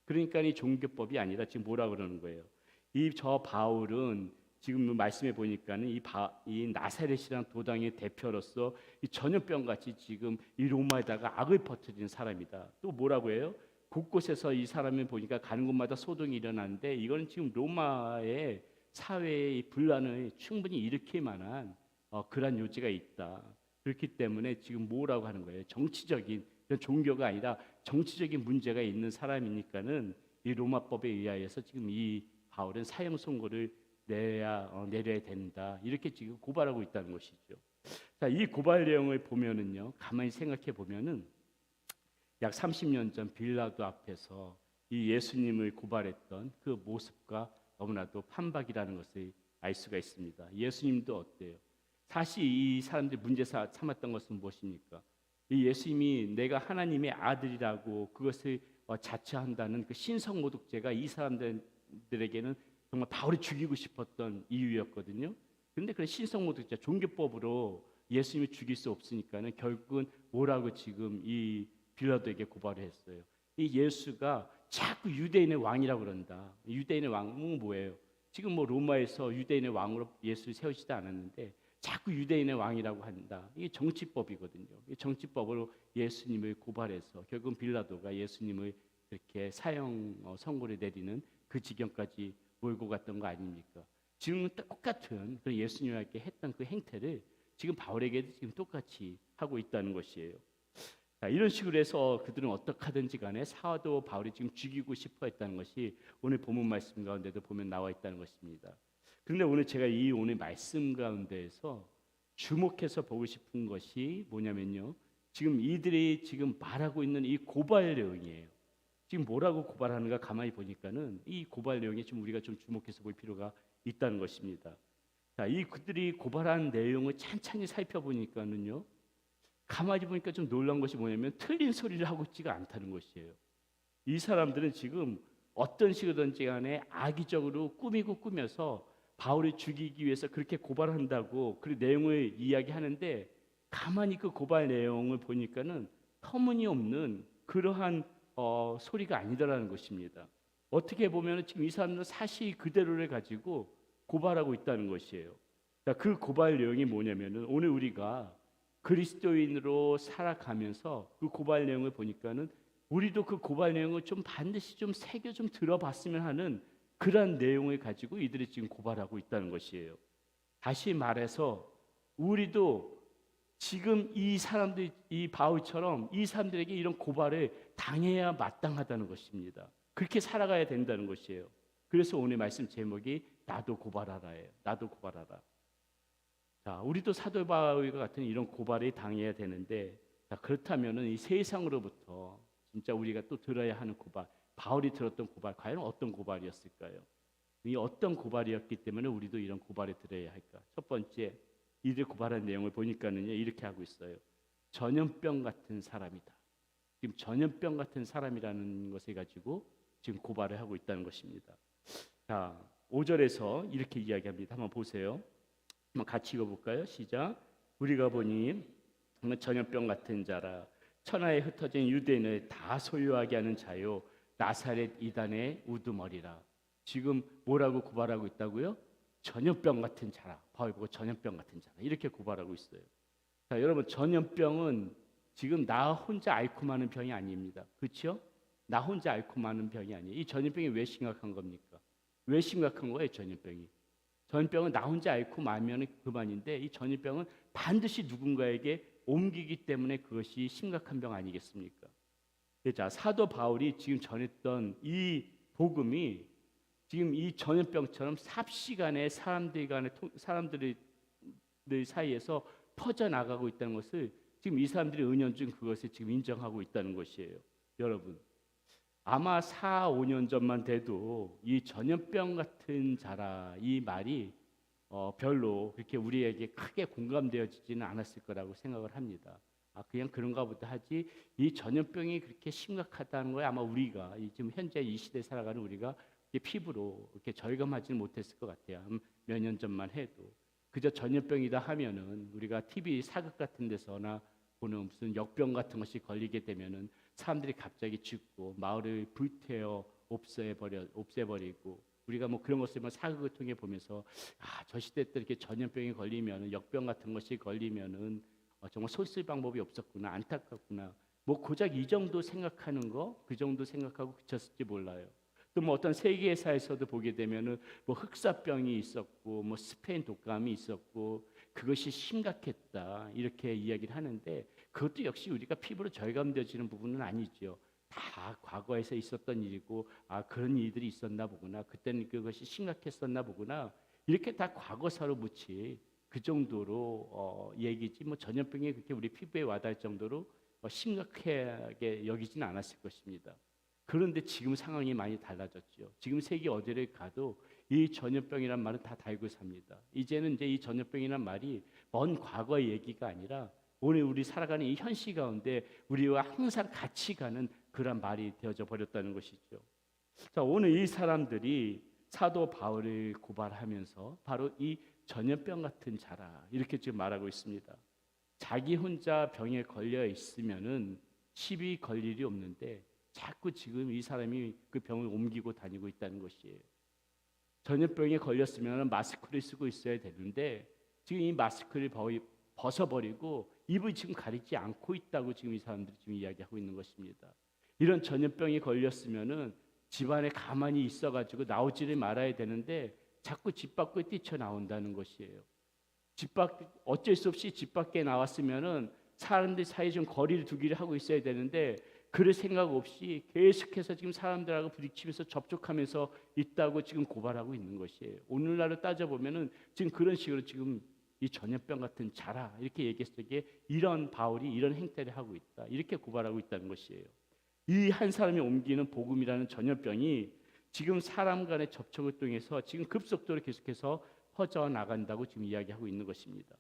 그러니까 이 종교법이 아니라 지금 뭐라 그러는 거예요? 저 바울은 지금 말씀해 보니까는 이 나사렛이라는 도당의 대표로서 이 전염병 같이 지금 이 로마에다가 악을 퍼뜨리는 사람이다. 또 뭐라고 해요? 곳곳에서 이 사람을 보니까 가는 곳마다 소동이 일어나는데 이거는 지금 로마의 사회의 분란을 충분히 일으킬 만한 그러한 요지가 있다. 그렇기 때문에 지금 뭐라고 하는 거예요? 정치적인 종교가 아니라 정치적인 문제가 있는 사람이니까는 이 로마법에 의하여서 지금 이 바울은 사형 선고를 내려야 된다. 이렇게 지금 고발하고 있다는 것이죠. 자, 이 고발 내용을 보면은요, 가만히 생각해 보면은 약 30년 전 빌라도 앞에서 이 예수님을 고발했던 그 모습과 너무나도 판박이라는 것을 알 수가 있습니다. 예수님도 어때요? 사실 이 사람들이 문제 삼았던 것은 무엇입니까? 이 예수님이 내가 하나님의 아들이라고 그것을 자처한다는 그 신성모독죄가 이 사람들에게는 정말 바울이 죽이고 싶었던 이유였거든요. 그런데 그 신성모독죄 종교법으로 예수님을 죽일 수 없으니까는 결국은 뭐라고 지금 이 빌라도에게 고발을 했어요. 이 예수가 자꾸 유대인의 왕이라고 그런다. 유대인의 왕은 뭐예요? 지금 뭐 로마에서 유대인의 왕으로 예수를 세우지도 않았는데 자꾸 유대인의 왕이라고 한다. 이게 정치법이거든요. 이 정치법으로 예수님을 고발해서 결국은 빌라도가 예수님을 이렇게 사형 선고를 내리는 그 지경까지 몰고 갔던 거 아닙니까? 지금 똑같은 그 예수님에게 했던 그 행태를 지금 바울에게도 지금 똑같이 하고 있다는 것이에요. 자, 이런 식으로 해서 그들은 어떻게 하든지 간에 사도 바울이 지금 죽이고 싶어 했다는 것이 오늘 본문 말씀 가운데도 보면 나와 있다는 것입니다. 그런데 오늘 제가 이 오늘 말씀 가운데에서 주목해서 보고 싶은 것이 뭐냐면요, 지금 이들이 지금 말하고 있는 이 고발 내용이에요. 지금 뭐라고 고발하는가 가만히 보니까는 이 고발 내용에 좀 우리가 좀 주목해서 볼 필요가 있다는 것입니다. 자, 이 그들이 고발한 내용을 찬찬히 살펴보니까는요, 가만히 보니까 좀 놀라운 것이 뭐냐면 틀린 소리를 하고 있지가 않다는 것이에요. 이 사람들은 지금 어떤 식으로든지 간에 악의적으로 꾸며서 바울을 죽이기 위해서 그렇게 고발한다고 그 내용을 이야기하는데, 가만히 그 고발 내용을 보니까는 터무니없는 그러한 소리가 아니다라는 것입니다. 어떻게 보면 지금 이 사람들은 사실 그대로를 가지고 고발하고 있다는 것이에요. 자, 그 고발 내용이 뭐냐면은 오늘 우리가 그리스도인으로 살아가면서 그 고발 내용을 보니까는 우리도 그 고발 내용을 좀 반드시 좀 새겨 좀 들어봤으면 하는 그런 내용을 가지고 이들이 지금 고발하고 있다는 것이에요. 다시 말해서 우리도 지금 이 사람들, 이 바울처럼 이 사람들에게 이런 고발을 당해야 마땅하다는 것입니다. 그렇게 살아가야 된다는 것이에요. 그래서 오늘 말씀 제목이 나도 고발하라예요. 나도 고발하라. 자, 우리도 사도 바울과 같은 이런 고발을 당해야 되는데, 자, 그렇다면은 이 세상으로부터 진짜 우리가 또 들어야 하는 고발, 바울이 들었던 고발, 과연 어떤 고발이었을까요? 이 어떤 고발이었기 때문에 우리도 이런 고발에 들어야 할까? 첫 번째, 이들 고발한 내용을 보니까는요 이렇게 하고 있어요. 전염병 같은 사람이다. 지금 전염병 같은 사람이라는 것을 가지고 지금 고발을 하고 있다는 것입니다. 자, 5절에서 이렇게 이야기합니다. 한번 보세요. 한번 같이 읽어볼까요? 시작. 우리가 보니 전염병 같은 자라 천하에 흩어진 유대인을 다 소유하게 하는 자요 나사렛 이단의 우두머리라. 지금 뭐라고 고발하고 있다고요? 전염병 같은 자라. 바울 보고 전염병 같은 자라 이렇게 고발하고 있어요. 자, 여러분 전염병은 지금 나 혼자 앓고 마는 병이 아닙니다. 그렇죠? 나 혼자 앓고 마는 병이 아니에요. 이 전염병이 왜 심각한 겁니까? 왜 심각한 거예요, 전염병이? 전염병은 나 혼자 앓고 마면 그만인데 이 전염병은 반드시 누군가에게 옮기기 때문에 그것이 심각한 병 아니겠습니까? 자, 사도 바울이 지금 전했던 이 복음이 지금 이 전염병처럼 삽시간에 사람들의 사이에서 퍼져나가고 있다는 것을 지금 이 사람들이 은연중 그것을 지금 인정하고 있다는 것이에요. 여러분, 아마 4, 5년 전만 돼도 이 전염병 같은 자라 이 말이 별로 그렇게 우리에게 크게 공감되어지지는 않았을 거라고 생각을 합니다. 그냥 그런가 보다 하지 이 전염병이 그렇게 심각하다는 거에 아마 우리가 지금 현재 이 시대에 살아가는 우리가 피부로 이렇게 절감하지는 못했을 것 같아요. 몇 년 전만 해도 그저 전염병이다 하면은 우리가 TV 사극 같은 데서나 보는 무슨 역병 같은 것이 걸리게 되면은 사람들이 갑자기 죽고 마을을 불태워 없애버리고 우리가 뭐 그런 것을 사극을 통해 보면서 저 시대 때 이렇게 전염병이 걸리면은 역병 같은 것이 걸리면은 정말 손쓸 방법이 없었구나 안타깝구나 뭐 고작 이 정도 생각하는 거 그 정도 생각하고 그쳤을지 몰라요. 또 뭐 어떤 세계사에서도 보게 되면은 뭐 흑사병이 있었고 뭐 스페인 독감이 있었고 그것이 심각했다 이렇게 이야기를 하는데 그것도 역시 우리가 피부로 절감되어지는 부분은 아니죠. 다 과거에서 있었던 일이고 그런 일들이 있었나 보구나 그때는 그것이 심각했었나 보구나 이렇게 다 과거사로 묻지 그 정도로 얘기지 뭐 전염병이 그렇게 우리 피부에 와닿을 정도로 심각하게 여기지는 않았을 것입니다. 그런데 지금 상황이 많이 달라졌죠. 지금 세계 어디를 가도 이 전염병이란 말은 다 달고 삽니다. 이제는 이제 이 전염병이란 말이 먼 과거의 얘기가 아니라 오늘 우리 살아가는 이 현실 가운데 우리와 항상 같이 가는 그런 말이 되어져 버렸다는 것이죠. 자, 오늘 이 사람들이 사도 바울을 고발하면서 바로 이 전염병 같은 자라 이렇게 지금 말하고 있습니다. 자기 혼자 병에 걸려 있으면은 시비 걸 일이 없는데 자꾸 지금 이 사람이 그 병을 옮기고 다니고 있다는 것이에요. 전염병에 걸렸으면 마스크를 쓰고 있어야 되는데 지금 이 마스크를 벗어버리고 입을 지금 가리지 않고 있다고 지금 이 사람들이 지금 이야기하고 있는 것입니다. 이런 전염병이 걸렸으면은 집안에 가만히 있어가지고 나오지를 말아야 되는데 자꾸 집 밖에 뛰쳐나온다는 것이에요. 어쩔 수 없이 집 밖에 나왔으면은 사람들 사이에 좀 거리를 두기를 하고 있어야 되는데 그럴 생각 없이 계속해서 지금 사람들하고 부딪히면서 접촉하면서 있다고 지금 고발하고 있는 것이에요. 오늘날을 따져보면은 지금 그런 식으로 지금 이 전염병 같은 자라 이렇게 얘기했을 때 이런 바울이 이런 행태를 하고 있다 이렇게 고발하고 있다는 것이에요. 이 한 사람이 옮기는 복음이라는 전염병이 지금 사람 간의 접촉을 통해서 지금 급속도로 계속해서 퍼져나간다고 지금 이야기하고 있는 것입니다.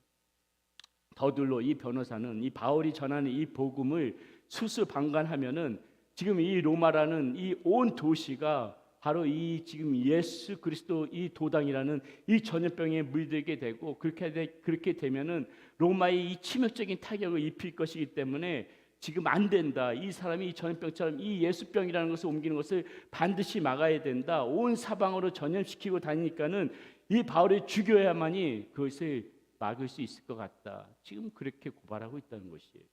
더둘러 이 변호사는 이 바울이 전하는 이 복음을 수수방관하면은 지금 이 로마라는 이 온 도시가 바로 이 지금 예수 그리스도 이 도당이라는 이 전염병에 물들게 되고 그렇게 되면은 로마의 이 치명적인 타격을 입힐 것이기 때문에 지금 안 된다. 이 사람이 이 전염병처럼 이 예수병이라는 것을 옮기는 것을 반드시 막아야 된다. 온 사방으로 전염시키고 다니니까는 이 바울을 죽여야만이 그것을 막을 수 있을 것 같다. 지금 그렇게 고발하고 있다는 것이에요.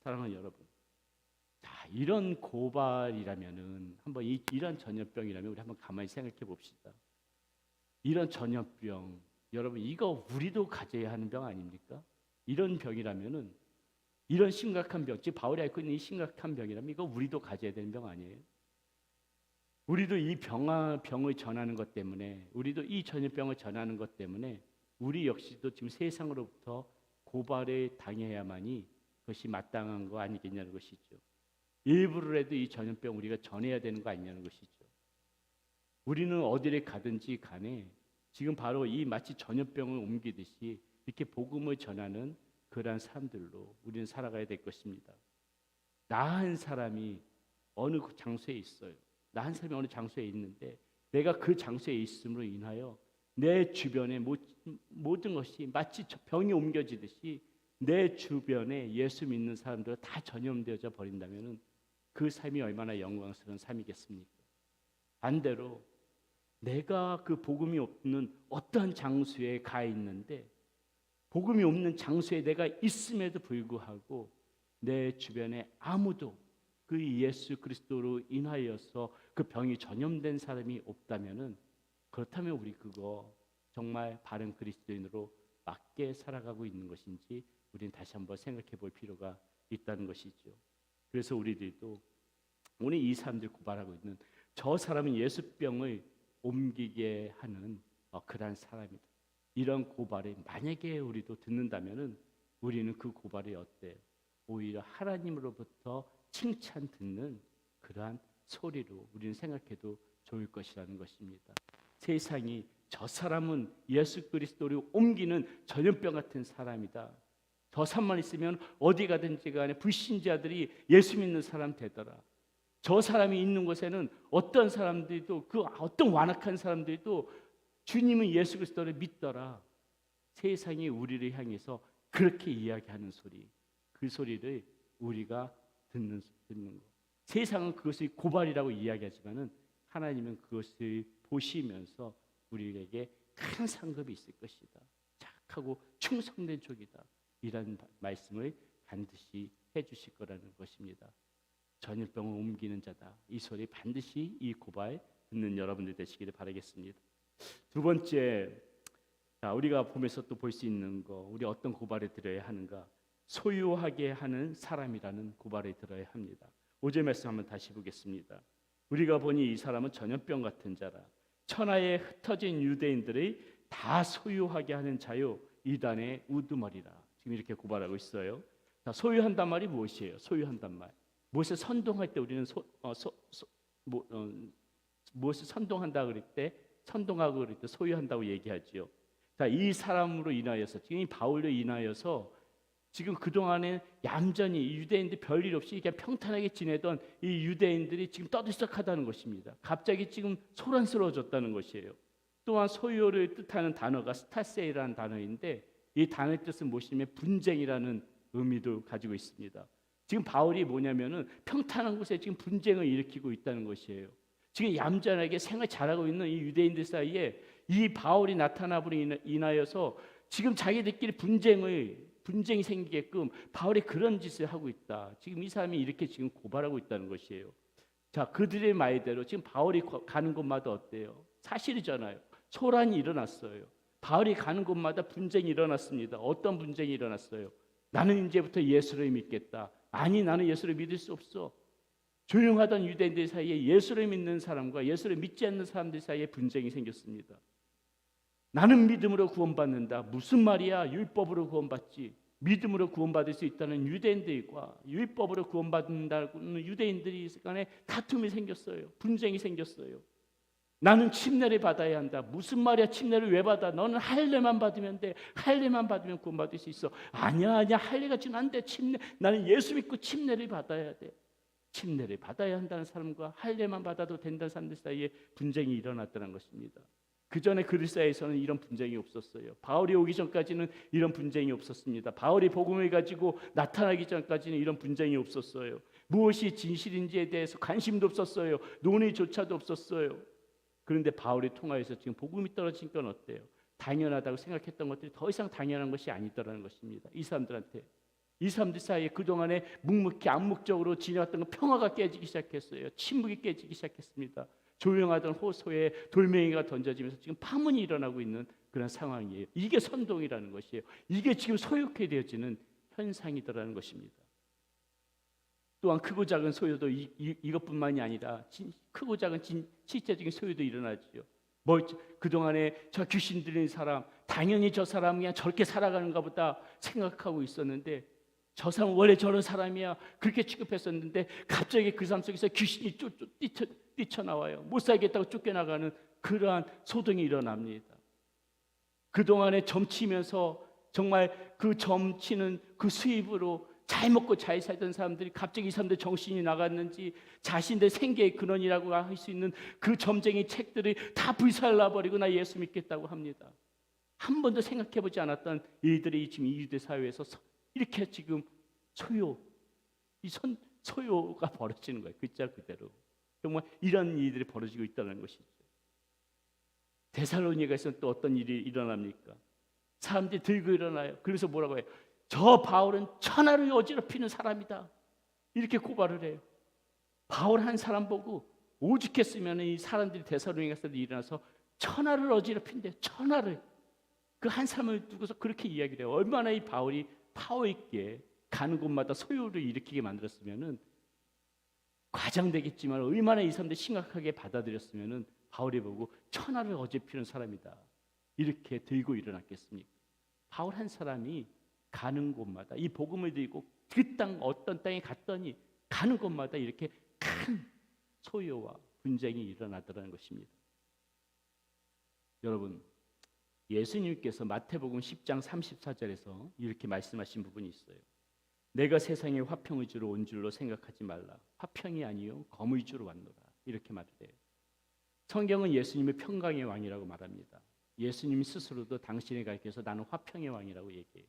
사랑하는 여러분, 자, 이런 고발이라면은 한번 이런 전염병이라면 우리 한번 가만히 생각해 봅시다. 이런 전염병, 여러분 이거 우리도 가져야 하는 병 아닙니까? 이런 병이라면은 이런 심각한 병, 즉 바울이 앓고 있는 이 심각한 병이라면 이거 우리도 가져야 되는 병 아니에요? 우리도 이 병을 전하는 것 때문에, 우리도 이 전염병을 전하는 것 때문에 우리 역시도 지금 세상으로부터 고발을 당해야만이 그것이 마땅한 거 아니겠냐는 것이죠. 일부러라도 이 전염병 우리가 전해야 되는 거 아니냐는 것이죠. 우리는 어디를 가든지 간에 지금 바로 이 마치 전염병을 옮기듯이 이렇게 복음을 전하는 그러한 사람들로 우리는 살아가야 될 것입니다. 나 한 사람이 어느 장소에 있어요. 나 한 사람이 어느 장소에 있는데 내가 그 장소에 있음으로 인하여 내 주변의 모든 것이 마치 병이 옮겨지듯이 내 주변에 예수 믿는 사람들 다 전염되어져 버린다면 그 삶이 얼마나 영광스러운 삶이겠습니까? 반대로 내가 그 복음이 없는 어떠한 장소에 가 있는데 복음이 없는 장소에 내가 있음에도 불구하고 내 주변에 아무도 그 예수 그리스도로 인하여서 그 병이 전염된 사람이 없다면은, 그렇다면 우리 그거 정말 바른 그리스도인으로 맞게 살아가고 있는 것인지 우리는 다시 한번 생각해 볼 필요가 있다는 것이죠. 그래서 우리들도 오늘 이 사람들 고발하고 있는 저 사람은 예수병을 옮기게 하는 그러한 사람이다, 이런 고발을 만약에 우리도 듣는다면은 우리는 그 고발이 어때요? 오히려 하나님으로부터 칭찬 듣는 그러한 소리로 우리는 생각해도 좋을 것이라는 것입니다. 세상이 저 사람은 예수 그리스도를 옮기는 전염병 같은 사람이다, 저 사람만 있으면 어디 가든지 간에 불신자들이 예수 믿는 사람 되더라, 저 사람이 있는 곳에는 어떤 사람들도 그 어떤 완악한 사람들도 주님은 예수 그리스도를 믿더라. 세상이 우리를 향해서 그렇게 이야기하는 소리, 그 소리를 우리가 듣는 거. 세상은 그것을 고발이라고 이야기하지만은 하나님은 그것을 보시면서 우리에게 큰 상급이 있을 것이다, 착하고 충성된 족이다, 이런 말씀을 반드시 해주실 거라는 것입니다. 전염병을 옮기는 자다, 이 소리 반드시 이 고발 듣는 여러분들 되시기를 바라겠습니다. 두 번째, 우리가 보면서 또 볼 수 있는 거, 우리 어떤 고발을 들어야 하는가? 소유하게 하는 사람이라는 고발을 들어야 합니다. 5절 말씀 한번 다시 보겠습니다. 우리가 보니 이 사람은 전염병 같은 자라, 천하에 흩어진 유대인들의 다 소유하게 하는 자요, 이단의 우두머리라. 지금 이렇게 고발하고 있어요. 자, 소유한단 말이 무엇이에요? 소유한단 말, 무엇을 선동할 때 우리는 무엇을 선동한다 그럴 때, 선동하고 그럴 때 소유한다고 얘기하지요. 자, 이 사람으로 인하여서, 지금 이 바울로 인하여서 지금 그동안에 얌전히 유대인들 별일 없이 그냥 평탄하게 지내던 이 유대인들이 지금 떠들썩하다는 것입니다. 갑자기 지금 소란스러워졌다는 것이에요. 또한 소유를 뜻하는 단어가 스타세이라는 단어인데, 이 단어의 뜻은 무엇이냐면 분쟁이라는 의미도 가지고 있습니다. 지금 바울이 뭐냐면은 평탄한 곳에 지금 분쟁을 일으키고 있다는 것이에요. 지금 얌전하게 생활 잘하고 있는 이 유대인들 사이에 이 바울이 나타남으로 인하여서 지금 자기들끼리 분쟁이 생기게끔 바울이 그런 짓을 하고 있다. 지금 이 사람이 이렇게 지금 고발하고 있다는 것이에요. 자, 그들의 말대로 지금 바울이 가는 곳마다 어때요? 사실이잖아요. 소란이 일어났어요. 바울이 가는 곳마다 분쟁이 일어났습니다. 어떤 분쟁이 일어났어요? 나는 이제부터 예수를 믿겠다. 아니, 나는 예수를 믿을 수 없어. 조용하던 유대인들 사이에 예수를 믿는 사람과 예수를 믿지 않는 사람들 사이에 분쟁이 생겼습니다. 나는 믿음으로 구원받는다. 무슨 말이야? 율법으로 구원받지. 믿음으로 구원받을 수 있다는 유대인들과 율법으로 구원받는다는 유대인들이 간에 다툼이 생겼어요. 분쟁이 생겼어요. 나는 침례를 받아야 한다. 무슨 말이야? 침례를 왜 받아? 너는 할례만 받으면 돼. 할례만 받으면 구원받을 수 있어. 아니야, 할례가 지금 안 돼. 나는 예수 믿고 침례를 받아야 돼. 침례를 받아야 한다는 사람과 할례만 받아도 된다는 사람들 사이에 분쟁이 일어났다는 것입니다. 그 전에 그들 사이에서는 이런 분쟁이 없었어요. 바울이 오기 전까지는 이런 분쟁이 없었습니다. 바울이 복음을 가지고 나타나기 전까지는 이런 분쟁이 없었어요. 무엇이 진실인지에 대해서 관심도 없었어요. 논의조차도 없었어요. 그런데 바울이 통하여서 지금 복음이 떨어진 건 어때요? 당연하다고 생각했던 것들이 더 이상 당연한 것이 아니더라는 것입니다. 이 사람들 사이에 그동안에 묵묵히 암묵적으로 지내왔던 건 평화가 깨지기 시작했어요. 침묵이 깨지기 시작했습니다. 조용하던 호소에 돌멩이가 던져지면서 지금 파문이 일어나고 있는 그런 상황이에요. 이게 선동이라는 것이에요. 이게 지금 소유케 되어지는 현상이더라는 것입니다. 또한 크고 작은 소유도 이것뿐만이 아니라 크고 작은 실제적인 소유도 일어나지요. 그동안에 저 귀신 들린 사람, 당연히 저 사람 그냥 저렇게 살아가는가 보다 생각하고 있었는데, 저 사람 원래 저런 사람이야 그렇게 취급했었는데 갑자기 그 사람 속에서 귀신이 뛰쳐나와요. 못 살겠다고 쫓겨나가는 그러한 소동이 일어납니다. 그동안에 점치면서 정말 그 점치는 그 수입으로 잘 먹고 잘 살던 사람들이 갑자기 이 사람들 정신이 나갔는지 자신들 생계의 근원이라고 할 수 있는 그 점쟁이 책들이 다 불살라버리고 나 예수 믿겠다고 합니다. 한 번도 생각해보지 않았던 일들이 지금 이 유대 사회에서 이렇게 지금 소요가 벌어지는 거예요. 글자 그대로. 정말 이런 일들이 벌어지고 있다는 것이죠. 데살로니가에서는 또 어떤 일이 일어납니까? 사람들이 들고 일어나요. 그래서 뭐라고 해요? 저 바울은 천하를 어지럽히는 사람이다. 이렇게 고발을 해요. 바울 한 사람 보고 오죽했으면 이 사람들이 데살로니가에서 일어나서 천하를 어지럽힌대. 천하를. 그 한 사람을 두고서 그렇게 이야기를 해요. 얼마나 이 바울이 파워 있게 가는 곳마다 소요를 일으키게 만들었으면은 과장되겠지만 얼마나 이 사람들이 심각하게 받아들였으면은 바울이 보고 천하를 어지럽히는 사람이다. 이렇게 들고 일어났겠습니까? 바울 한 사람이 가는 곳마다 이 복음을 들고 그 땅 어떤 땅에 갔더니 가는 곳마다 이렇게 큰 소요와 분쟁이 일어나더라는 것입니다. 여러분, 예수님께서 마태복음 10장 34절에서 이렇게 말씀하신 부분이 있어요. 내가 세상에 화평의 주로 온 줄로 생각하지 말라. 화평이 아니요 검의 주로 왔노라. 이렇게 말을 해요. 성경은 예수님을 평강의 왕이라고 말합니다. 예수님 스스로도 당신을 가리켜서 나는 화평의 왕이라고 얘기해요.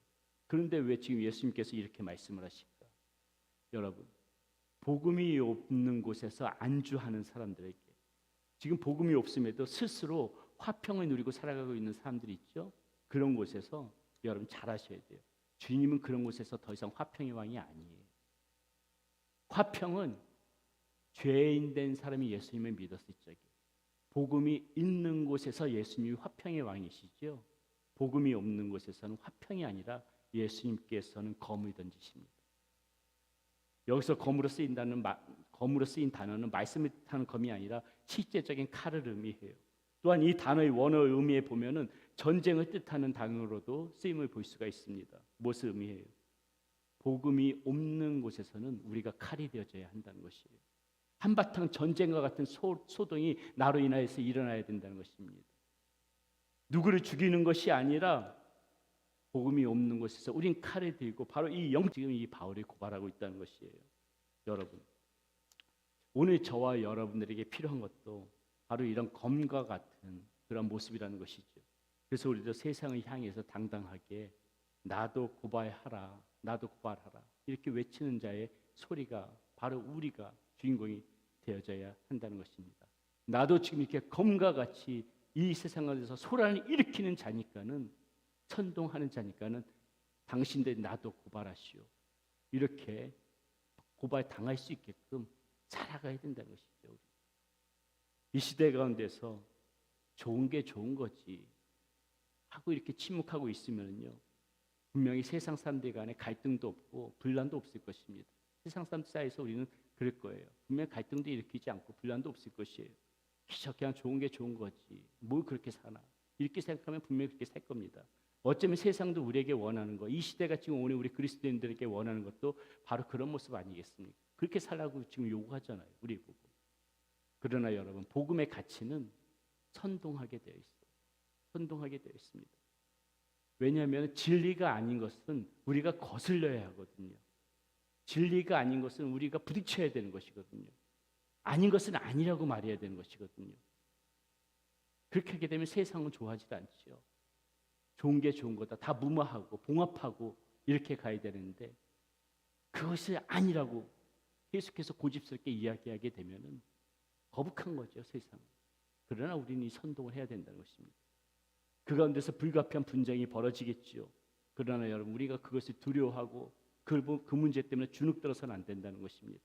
그런데 왜 지금 예수님께서 이렇게 말씀을 하실까? 여러분, 복음이 없는 곳에서 안주하는 사람들에게 지금 복음이 없음에도 스스로 화평을 누리고 살아가고 있는 사람들이 있죠. 그런 곳에서 여러분 잘 아셔야 돼요. 주님은 그런 곳에서 더 이상 화평의 왕이 아니에요. 화평은 죄인 된 사람이 예수님을 믿었을 적에 복음이 있는 곳에서 예수님이 화평의 왕이시죠. 복음이 없는 곳에서는 화평이 아니라 예수님께서는 검을 던지십니다. 여기서 검으로 쓰인 단어는 말씀을 뜻하는 검이 아니라 실제적인 칼을 의미해요. 또한 이 단어의 원어 의미에 보면은 전쟁을 뜻하는 단어로도 쓰임을 볼 수가 있습니다. 무엇을 의미해요? 복음이 없는 곳에서는 우리가 칼이 되어져야 한다는 것이에요. 한바탕 전쟁과 같은 소동이 나로 인하여서 일어나야 된다는 것입니다. 누구를 죽이는 것이 아니라 복음이 없는 곳에서 우린 칼을 들고 바로 지금 이 바울이 고발하고 있다는 것이에요. 여러분, 오늘 저와 여러분들에게 필요한 것도 바로 이런 검과 같은 그런 모습이라는 것이죠. 그래서 우리도 세상을 향해서 당당하게 나도 고발하라, 나도 고발하라 이렇게 외치는 자의 소리가 바로 우리가 주인공이 되어져야 한다는 것입니다. 나도 지금 이렇게 검과 같이 이 세상에서 소란을 일으키는 자니까는 선동하는 자니까는 당신들 나도 고발하시오. 이렇게 고발 당할 수 있게끔 살아가야 된다는 것이죠. 이 시대 가운데서 좋은 게 좋은 거지 하고 이렇게 침묵하고 있으면요, 분명히 세상 사람들 간에 갈등도 없고 분란도 없을 것입니다. 세상 사람들 사이에서 우리는 그럴 거예요. 분명히 갈등도 일으키지 않고 분란도 없을 것이에요. 그냥 좋은 게 좋은 거지 뭘 그렇게 사나 이렇게 생각하면 분명히 그렇게 살 겁니다. 어쩌면 세상도 우리에게 원하는 거, 이 시대가 지금 오늘 우리 그리스도인들에게 원하는 것도 바로 그런 모습 아니겠습니까? 그렇게 살라고 지금 요구하잖아요, 우리 보고. 그러나 여러분, 복음의 가치는 선동하게 되어 있어요. 선동하게 되어 있습니다. 왜냐하면 진리가 아닌 것은 우리가 거슬려야 하거든요. 진리가 아닌 것은 우리가 부딪혀야 되는 것이거든요. 아닌 것은 아니라고 말해야 되는 것이거든요. 그렇게 하게 되면 세상은 좋아하지 않죠. 좋은 게 좋은 거다. 다 무마하고 봉합하고 이렇게 가야 되는데 그것이 아니라고 계속해서 고집스럽게 이야기하게 되면은 거북한 거죠, 세상은. 그러나 우리는 이 선동을 해야 된다는 것입니다. 그 가운데서 불가피한 분쟁이 벌어지겠지요. 그러나 여러분, 우리가 그것을 두려워하고 그 문제 때문에 주눅들어서는 안 된다는 것입니다.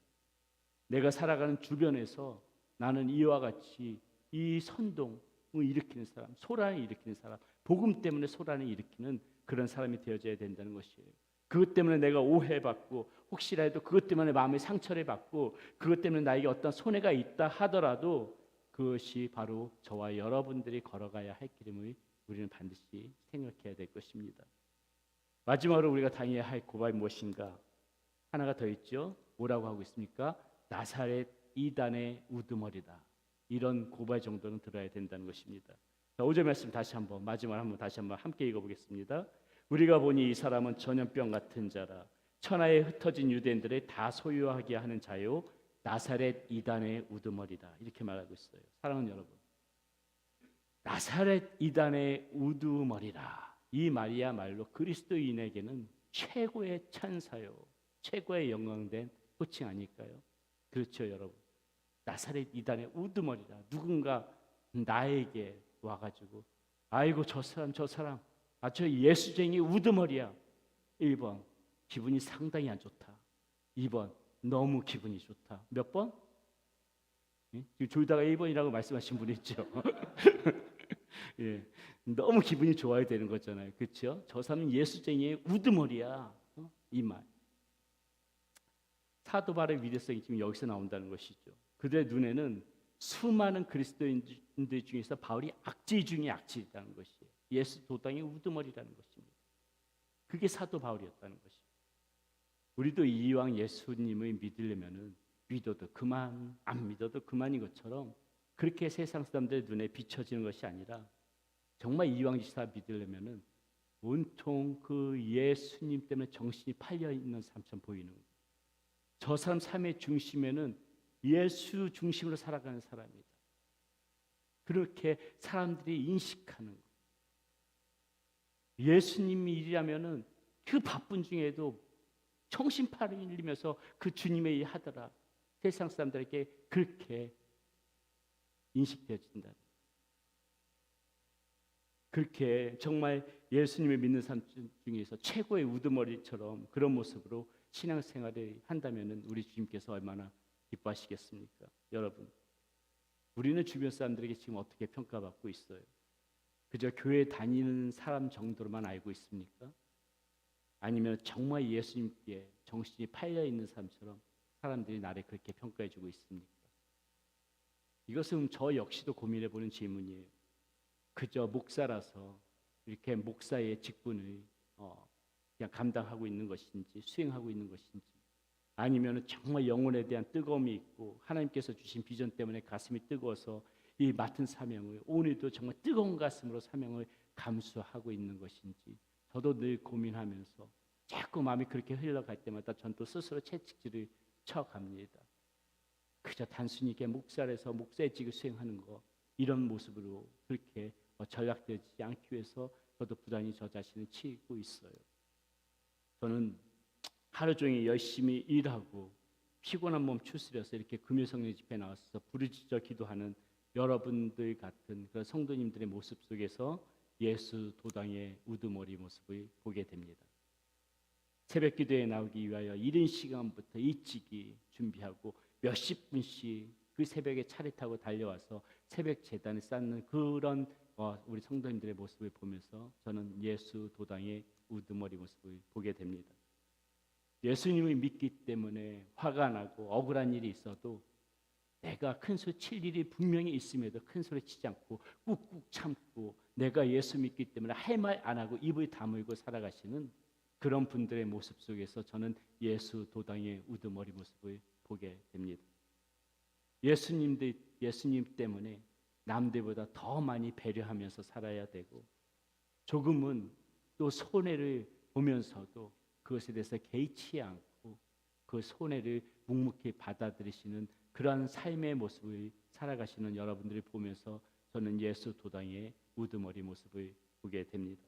내가 살아가는 주변에서 나는 이와 같이 이 선동을 일으키는 사람, 소란을 일으키는 사람, 복음 때문에 소란을 일으키는 그런 사람이 되어져야 된다는 것이에요. 그것 때문에 내가 오해받고 혹시라도 그것 때문에 마음의 상처를 받고 그것 때문에 나에게 어떤 손해가 있다 하더라도 그것이 바로 저와 여러분들이 걸어가야 할 길임을 우리는 반드시 생각해야 될 것입니다. 마지막으로 우리가 당해야 할 고발이 무엇인가? 하나가 더 있죠. 뭐라고 하고 있습니까? 나사렛 이단의 우두머리다. 이런 고발 정도는 들어야 된다는 것입니다. 자, 5절 말씀 다시 한번, 마지막으로 다시 한번 함께 읽어보겠습니다. 우리가 보니 이 사람은 전염병 같은 자라. 천하에 흩어진 유대인들을 다 소유하게 하는 자요 나사렛 이단의 우두머리다. 이렇게 말하고 있어요. 사랑하는 여러분, 나사렛 이단의 우두머리라. 이 말이야말로 그리스도인에게는 최고의 찬사요, 최고의 영광된 호칭 아닐까요? 그렇죠, 여러분. 나사렛 이단의 우두머리라. 누군가 나에게 와가지고 아이고 저 사람 저 예수쟁이 우두머리야. 1번 기분이 상당히 안 좋다. 2번 너무 기분이 좋다. 몇 번? 지금 졸다가 1번이라고 말씀하신 분이 있죠. 예, 너무 기분이 좋아야 되는 거잖아요. 그렇죠? 저 사람은 예수쟁이의 우두머리야. 이 말. 사도 바울의 위대성이 지금 여기서 나온다는 것이죠. 그들의 눈에는 수많은 그리스도인들 중에서 바울이 악질 중에 악질이라는 것이에요. 예수 도당의 우두머리라는 것입니다. 그게 사도 바울이었다는 것입니다. 우리도 이왕 예수님을 믿으려면은 믿어도 그만, 안 믿어도 그만인 것처럼 그렇게 세상 사람들의 눈에 비춰지는 것이 아니라 정말 이왕지사 믿으려면은 온통 그 예수님 때문에 정신이 팔려 있는 사람처럼 보이는 거예요. 저 사람 삶의 중심에는 예수 중심으로 살아가는 사람이다. 그렇게 사람들이 인식하는 거예요. 예수님이 일이라면은 그 바쁜 중에도 정신 팔리면서 그 주님의 일 하더라. 세상 사람들에게 그렇게 인식되어진다. 그렇게 정말 예수님을 믿는 사람 중에서 최고의 우두머리처럼 그런 모습으로 신앙생활을 한다면 우리 주님께서 얼마나 기뻐하시겠습니까? 여러분, 우리는 주변 사람들에게 지금 어떻게 평가받고 있어요? 그저 교회 다니는 사람 정도로만 알고 있습니까? 아니면 정말 예수님께 정신이 팔려 있는 사람처럼 사람들이 나를 그렇게 평가해주고 있습니까? 이것은 저 역시도 고민해보는 질문이에요. 그저 목사라서 이렇게 목사의 직분을 그냥 감당하고 있는 것인지 수행하고 있는 것인지, 아니면 정말 영혼에 대한 뜨거움이 있고 하나님께서 주신 비전 때문에 가슴이 뜨거워서 이 맡은 사명을 오늘도 정말 뜨거운 가슴으로 사명을 감수하고 있는 것인지, 저도 늘 고민하면서 자꾸 마음이 그렇게 흘러갈 때마다 전 또 스스로 채찍질을 쳐갑니다. 그저 단순히 이렇게 목사라서 목사의 직을 수행하는 거, 이런 모습으로 그렇게 전락되지 않기 위해서 저도 부단히 저 자신을 치고 있어요. 저는 하루 종일 열심히 일하고 피곤한 몸 추스려서 이렇게 금요성령 집회에 나와서 부르짖어 기도하는 여러분들 같은 그런 성도님들의 모습 속에서 예수 도당의 우두머리 모습을 보게 됩니다. 새벽 기도에 나오기 위하여 이른 시간부터 일찍이 준비하고 몇십 분씩 그 새벽에 차를 타고 달려와서 새벽 제단을 쌓는 그런 우리 성도님들의 모습을 보면서 저는 예수 도당의 우두머리 모습을 보게 됩니다. 예수님을 믿기 때문에 화가 나고 억울한 일이 있어도 내가 큰 소리 칠 일이 분명히 있음에도 큰 소리 치지 않고 꾹꾹 참고 내가 예수 믿기 때문에 할 말 안 하고 입을 다물고 살아가시는 그런 분들의 모습 속에서 저는 예수 도당의 우두머리 모습을 보게 됩니다. 예수님 때문에 남들보다 더 많이 배려하면서 살아야 되고, 조금은 또 손해를 보면서도 그것에 대해서 개의치 않고 그 손해를 묵묵히 받아들이시는 그러한 삶의 모습을 살아가시는 여러분들을 보면서 저는 예수 도당의 우두머리 모습을 보게 됩니다.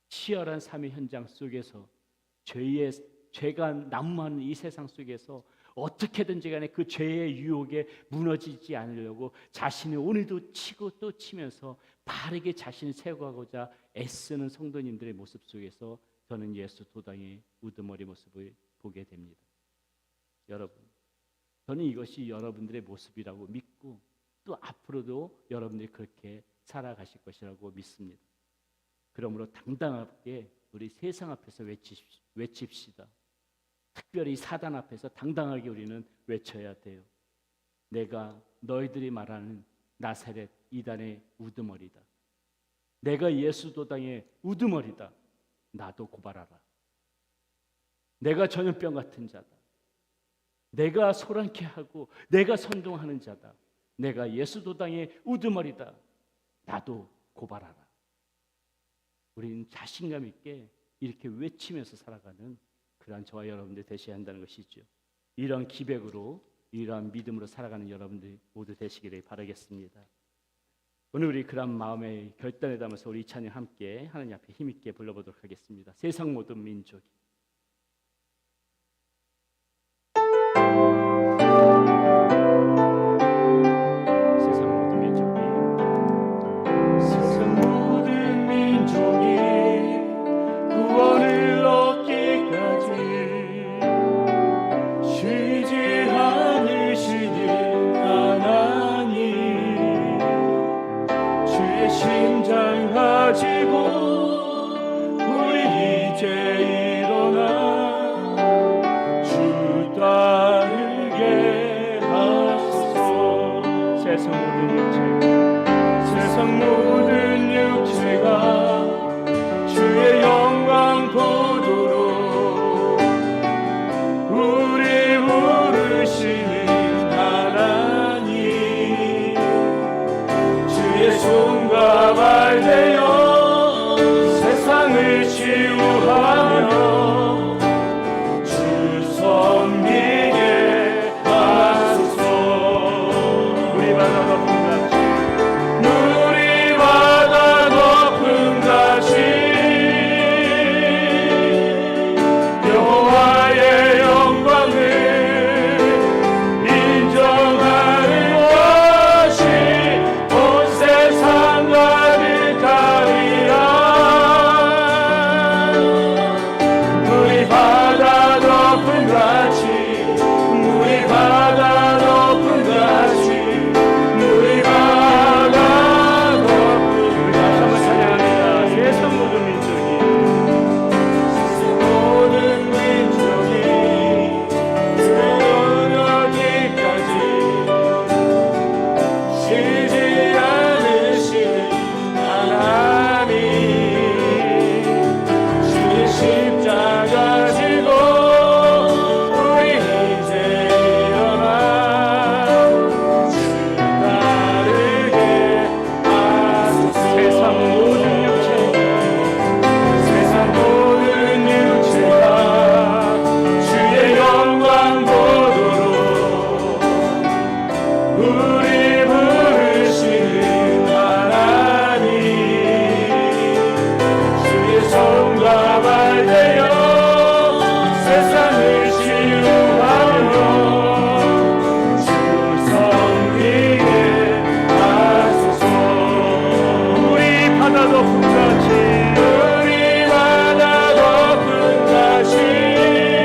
치열한 삶의 현장 속에서 죄가 난무하는 이 세상 속에서 어떻게든지 간에 그 죄의 유혹에 무너지지 않으려고 자신이 오늘도 치고 또 치면서 바르게 자신을 세워가고자 애쓰는 성도님들의 모습 속에서 저는 예수 도당의 우두머리 모습을 보게 됩니다. 여러분, 저는 이것이 여러분들의 모습이라고 믿고 또 앞으로도 여러분들이 그렇게 살아가실 것이라고 믿습니다. 그러므로 당당하게 우리 세상 앞에서 외칩시다. 특별히 사단 앞에서 당당하게 우리는 외쳐야 돼요. 내가 너희들이 말하는 나사렛 이단의 우두머리다. 내가 예수 도당의 우두머리다. 나도 고발하라. 내가 전염병 같은 자다. 내가 소란케 하고 내가 선동하는 자다. 내가 예수 도당의 우두머리다. 나도 고발하라. 우리는 자신감 있게 이렇게 외치면서 살아가는 그러한 저와 여러분들 되셔야 한다는 것이죠. 이런 기백으로, 이러한 믿음으로 살아가는 여러분들이 모두 되시기를 바라겠습니다. 오늘 우리 그런 마음의 결단에 담아서 우리 이 찬양 함께 하나님 앞에 힘있게 불러보도록 하겠습니다. 세상 모든 민족이 구원을 얻기까지 쉬지 않으시는 하나님, 주의 심장 가지고 우리 이제 일어나 주 따르게 하소서. 세상 모든 육체가 주의 영광 보도록 우리 부르시는 하나님, 주의 손과 발 되어 세상을 치유하며 주 섬기게 하소서. 우리 바다 높은 같이 여호와의 영광을 인정하는 것이 온 세상 가득하리라. 물이 바다 높은 같이, 물이 바다 높은 같이, 물이 바다 높은 같이. 다시 한번 찬양합니다. 세상 모든 민족이 쉬지 않으시는 하나님, 주의 십자가 지고 우리 이제 일어나 주 따르게 하소서. 세상 모든 육체가 주의 영광 보도록 우리 부르시는 하나님, 주의 손과 발 되어 세상을 치유하며 주 섬기게 하소서. 우리 바다 높은 같이, 우리 바다 높은 같이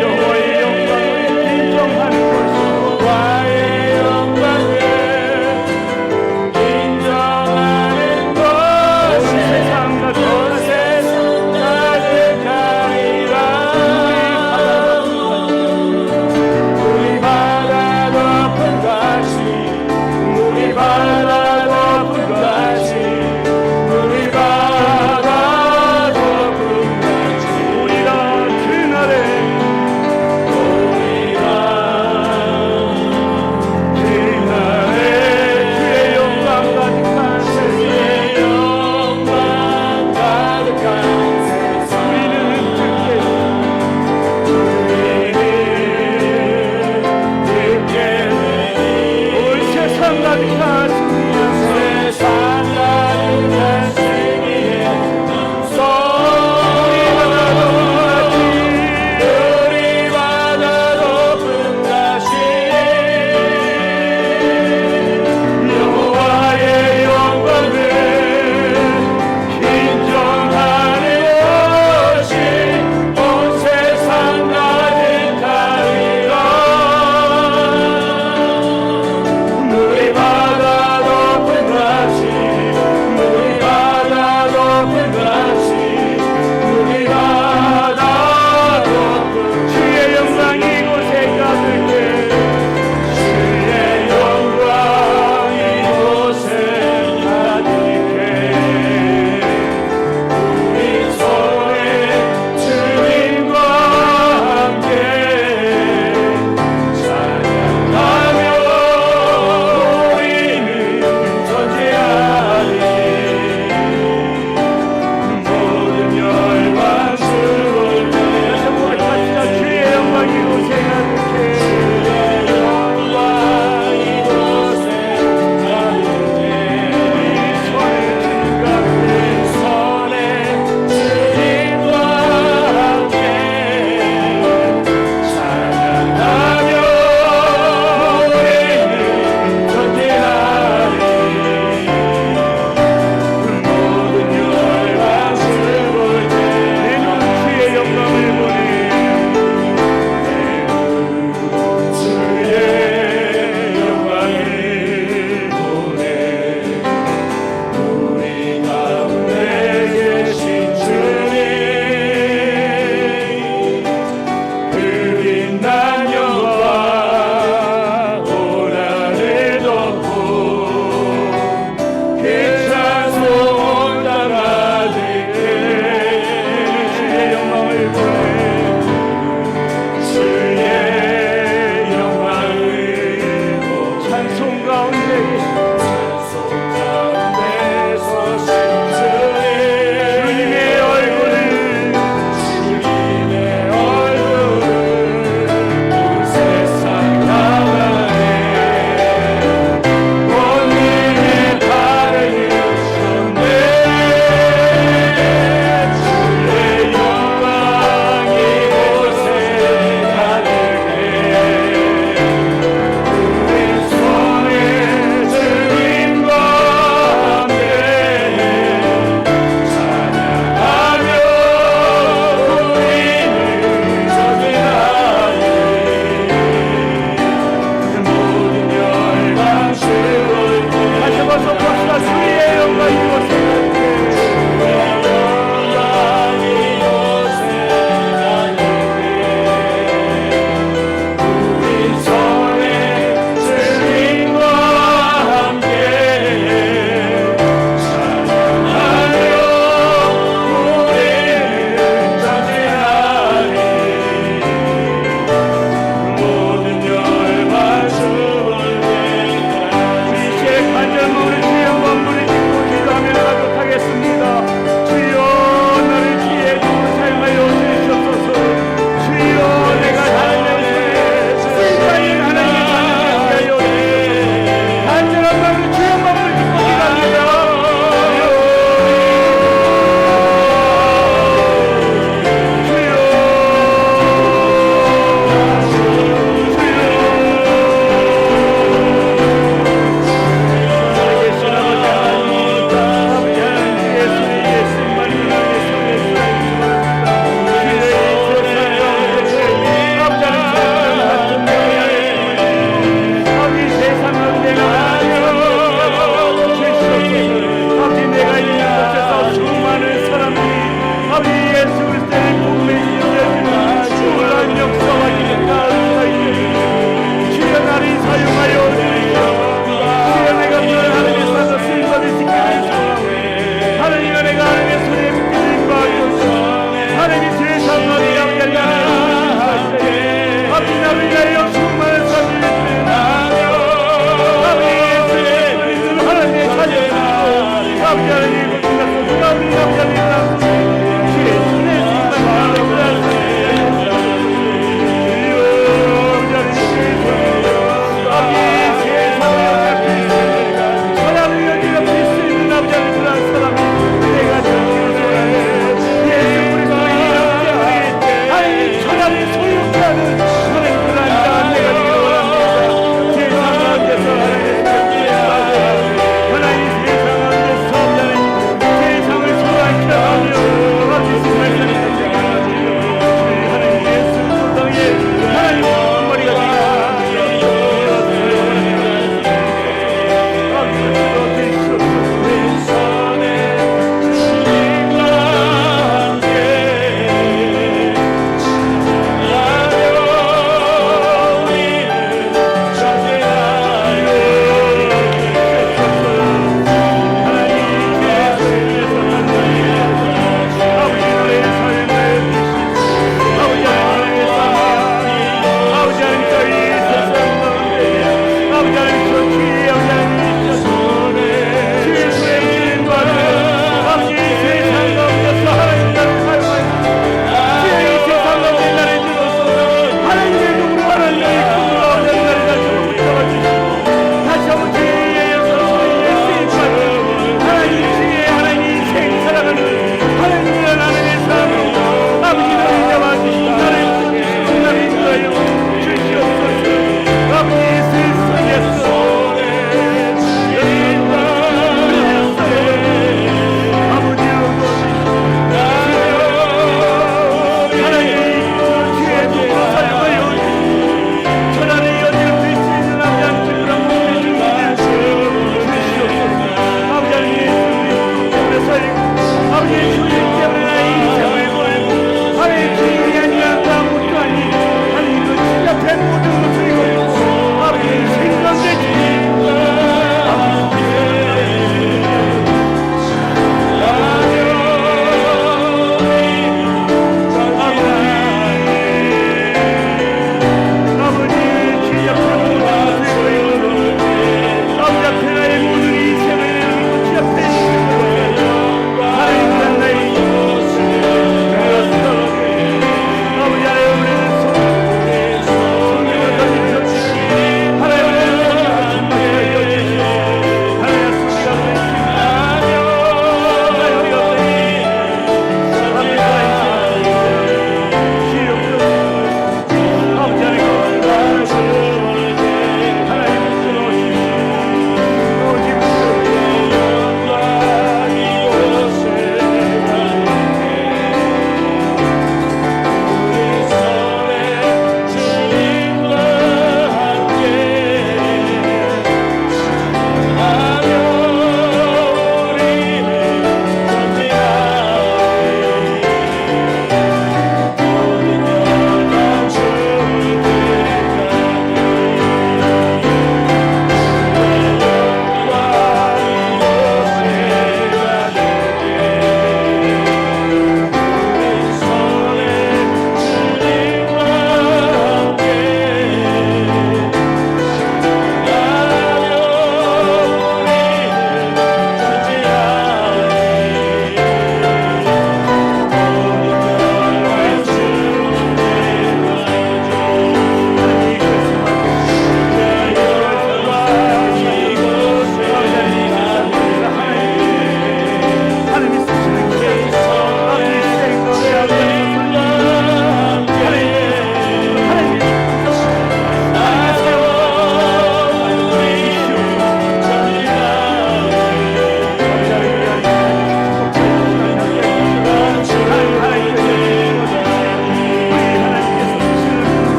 여호와의 영광을 인정하는 것이, 여호와의 영광을 인정하는 것이 온 세상 가득하리라. 우리 바다 높은 같이, 우리 바다 높은 같이, 우리 바다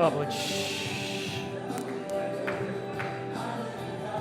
아버지